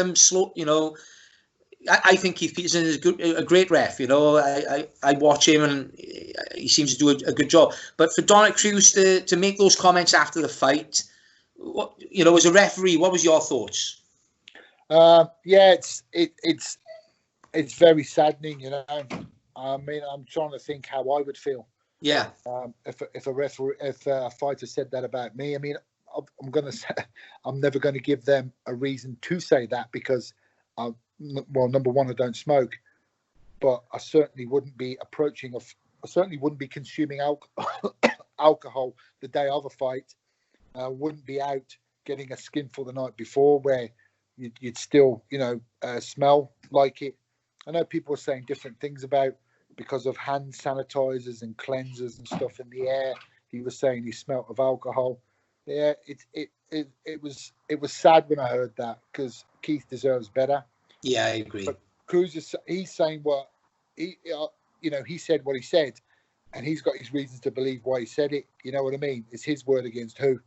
I think Keith Peterson is a great ref. I watch him and he seems to do a good job. But for Dominic Cruz to make those comments after the fight, as a referee, what was your thoughts? It's very saddening. I mean, I'm trying to think how I would feel. Yeah. If a fighter said that about me, I mean, I'm never going to give them a reason to say that because. Number one, I don't smoke, but I certainly wouldn't be consuming alcohol the day of a fight. Wouldn't be out getting a skinful the night before where you'd still, smell like it. I know people are saying different things about because of hand sanitizers and cleansers and stuff in the air. He was saying he smelt of alcohol. Yeah, it was sad when I heard that because Keith deserves better. Yeah, I agree. But Cruz he's saying what he said what he said, and he's got his reasons to believe why he said it. You know what I mean? It's his word against who.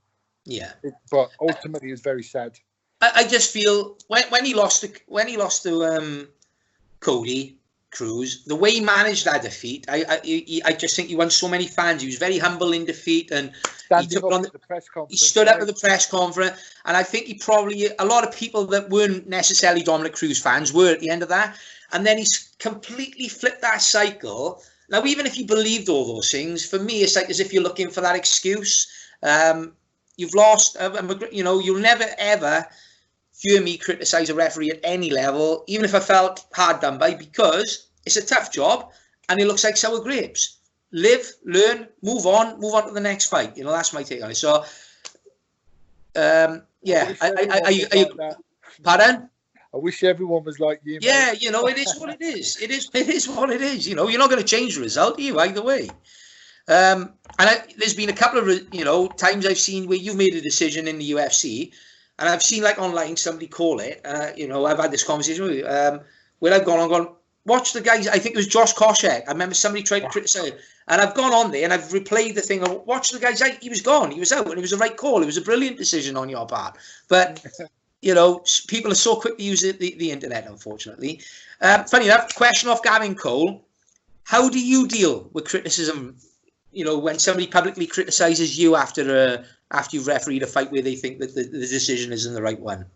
Yeah. But ultimately, it was very sad. I just feel when he lost to Cody, Cruz, the way he managed that defeat, I just think he won so many fans. He was very humble in defeat, and he took it on the press conference. He stood up at the press conference, and I think he probably, a lot of people that weren't necessarily Dominic Cruz fans were at the end of that, and then he's completely flipped that cycle. Now, even if you believed all those things, for me, it's like as if you're looking for that excuse. You've lost, you'll never ever hear me criticize a referee at any level, even if I felt hard done by, because it's a tough job and it looks like sour grapes. Live, learn, move on to the next fight. That's my take on it. So, yeah, pardon? I wish everyone was like you. Yeah, mate. It is what it is. It is what it is. You're not going to change the result, are you? Either way. There's been a couple of times I've seen where you've made a decision in the UFC. And I've seen like online somebody call it, I've had this conversation with you, where I've gone, watch the guys. I think it was Josh Koscheck. I remember somebody tried to criticize it. And I've gone on there and I've replayed the thing. Watch the guys. He was gone. He was out. And it was the right call. It was a brilliant decision on your part. But, people are so quick to use the internet, unfortunately. Funny enough, question off Gavin Cole. How do you deal with criticism, when somebody publicly criticizes you after you've refereed a fight where they think that the decision isn't the right one?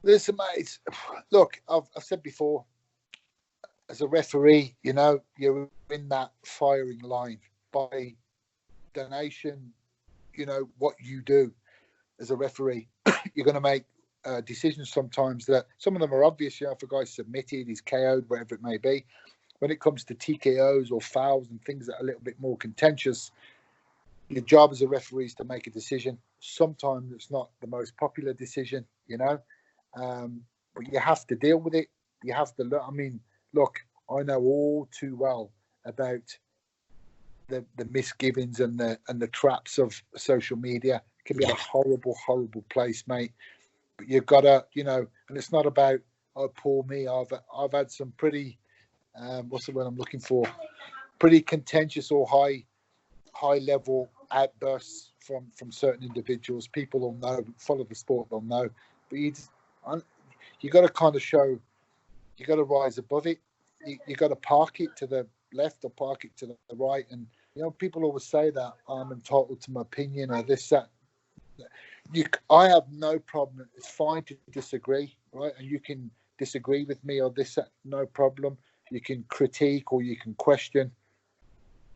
Listen, mate, look, I've said before, as a referee, you're in that firing line by donation, what you do as a referee. You're going to make decisions sometimes that some of them are obvious, if a guy's submitted, he's KO'd, whatever it may be. When it comes to TKOs or fouls and things that are a little bit more contentious, your job as a referee is to make a decision. Sometimes it's not the most popular decision, but you have to deal with it. You have to look. Look, I know all too well about the misgivings and the traps of social media. It can be a horrible, horrible place, mate. But you've got to, and it's not about, oh, poor me. I've had some pretty, what's the word I'm looking for? Pretty contentious or high level outbursts from certain individuals. People will know, follow the sport, they'll know. But you got to kind of show, you got to rise above it. You got to park it to the left or park it to the right. And people always say that I'm entitled to my opinion or this, that. I have no problem. It's fine to disagree, right? And you can disagree with me or this, that, no problem. You can critique or you can question.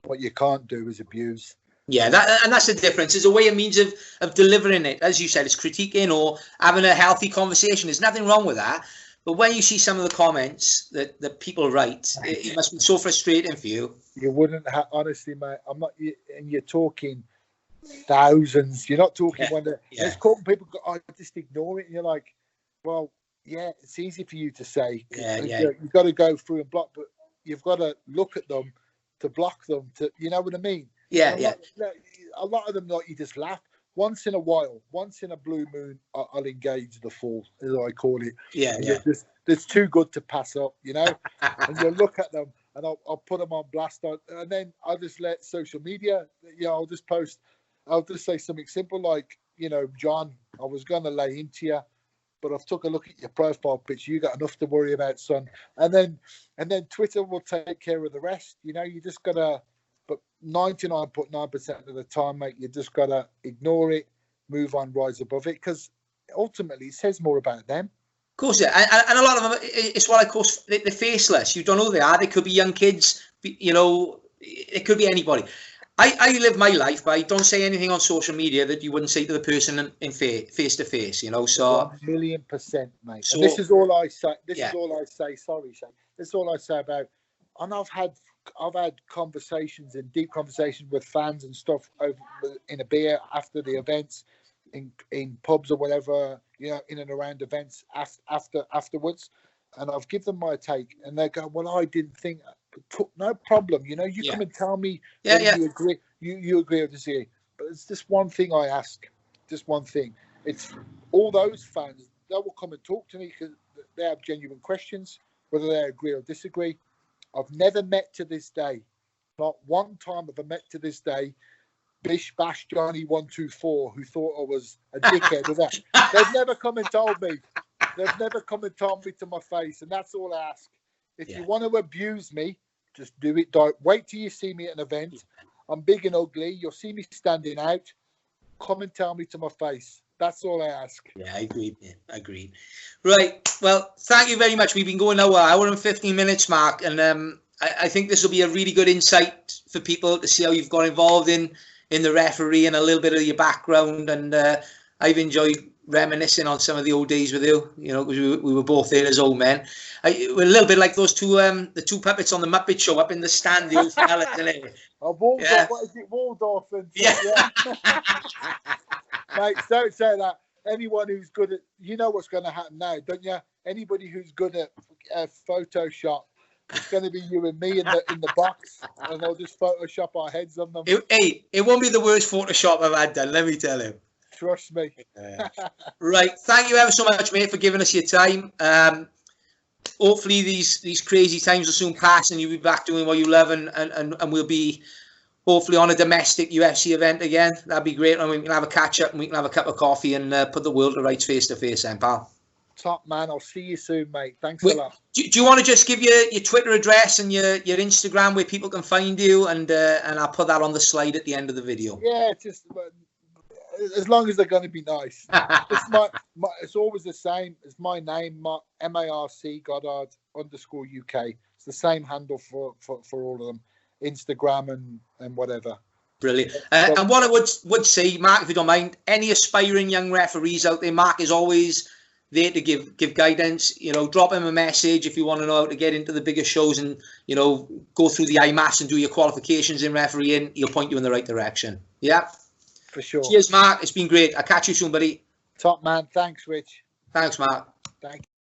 What you can't do is abuse. Yeah, that's the difference. There's a means of delivering it. As you said, it's critiquing or having a healthy conversation. There's nothing wrong with that. But when you see some of the comments that people write, it must be so frustrating for you. You wouldn't have, honestly, mate. I'm not, and you're talking thousands. You're not talking when there's people go, I just ignore it. And you're like, well, yeah, it's easy for you to say. You've got to go through and block, but you've got to look at them to block them. You know what I mean? A lot of them, like, you just laugh. Once in a while, once in a blue moon, I'll engage the fool, as I call it. It's too good to pass up, and you'll look at them and I'll put them on blast on, and then I'll just let social media, I'll just say something simple like, John, I was going to lay into you, but I've took a look at your profile picture. You got enough to worry about, son. And then Twitter will take care of the rest. You just got to, but 99.9% of the time, mate, you just got to ignore it, move on, rise above it, because ultimately it says more about them. Of course, yeah. And a lot of them, it's what I call the faceless. You don't know who they are. They could be young kids, it could be anybody. I live my life, but I don't say anything on social media that you wouldn't say to the person in face to face, so 1,000,000%, mate. So, this is all I say. This is all I say. Sorry, Shane. This is all I say about. And I've had conversations and deep conversations with fans and stuff over in a beer after the events, in pubs or whatever, in and around events afterwards, and I've given them my take, and they go, "Well, I didn't think." No problem. You come and tell me whether you agree. You agree or disagree. But it's just one thing I ask. Just one thing. It's all those fans. They will come and talk to me because they have genuine questions, whether they agree or disagree. I've never met to this day, not one time have I met to this day, Bish Bash Johnny 124, who thought I was a dickhead with that. They've never come and told me. They've never come and told me to my face, and that's all I ask. If you want to abuse me, just do it. Don't wait till you see me at an event. I'm big and ugly. You'll see me standing out. Come and tell me to my face. That's all I ask. Yeah, I agree. Agreed. Right. Well, thank you very much. We've been going now an hour and 15 minutes, Mark, and I think this will be a really good insight for people to see how you've got involved in the referee and a little bit of your background. And I've enjoyed reminiscing on some of the old days with you. You know, because we were both there as old men. We're a little bit like those two, the two puppets on the Muppet Show up in the stand. The old fellas, Waldorf, yeah. What is it, Waldorf? And Yeah. Mate, don't say that. Anyone who's good at, you know what's going to happen now, don't you? Anybody who's good at Photoshop, it's going to be you and me in the box, and they'll just Photoshop our heads on them. It won't be the worst Photoshop I've had done, let me tell you. Trust me. Right, thank you ever so much, mate, for giving us your time. Hopefully these crazy times will soon pass and you'll be back doing what you love, and we'll be hopefully on a domestic UFC event again. That'd be great, and we can have a catch up and we can have a cup of coffee and put the world to rights face to face then, pal. Top man, I'll see you soon, mate. Thanks a lot. Do you want to just give your Twitter address and your Instagram where people can find you, and I'll put that on the slide at the end of the video. Yeah, just as long as they're going to be nice. It's always the same. It's my name, Marc Goddard _UK. It's the same handle for all of them, Instagram and whatever. Brilliant. And what I would say, Mark, if you don't mind, any aspiring young referees out there, Mark is always there to give guidance. You know, drop him a message if you want to know how to get into the bigger shows and, you know, go through the IMAS and do your qualifications in refereeing. He'll point you in the right direction. Yeah. For sure. Cheers, Mark. It's been great. I'll catch you soon, buddy. Top man. Thanks, Rich. Thanks, Mark. Thank you.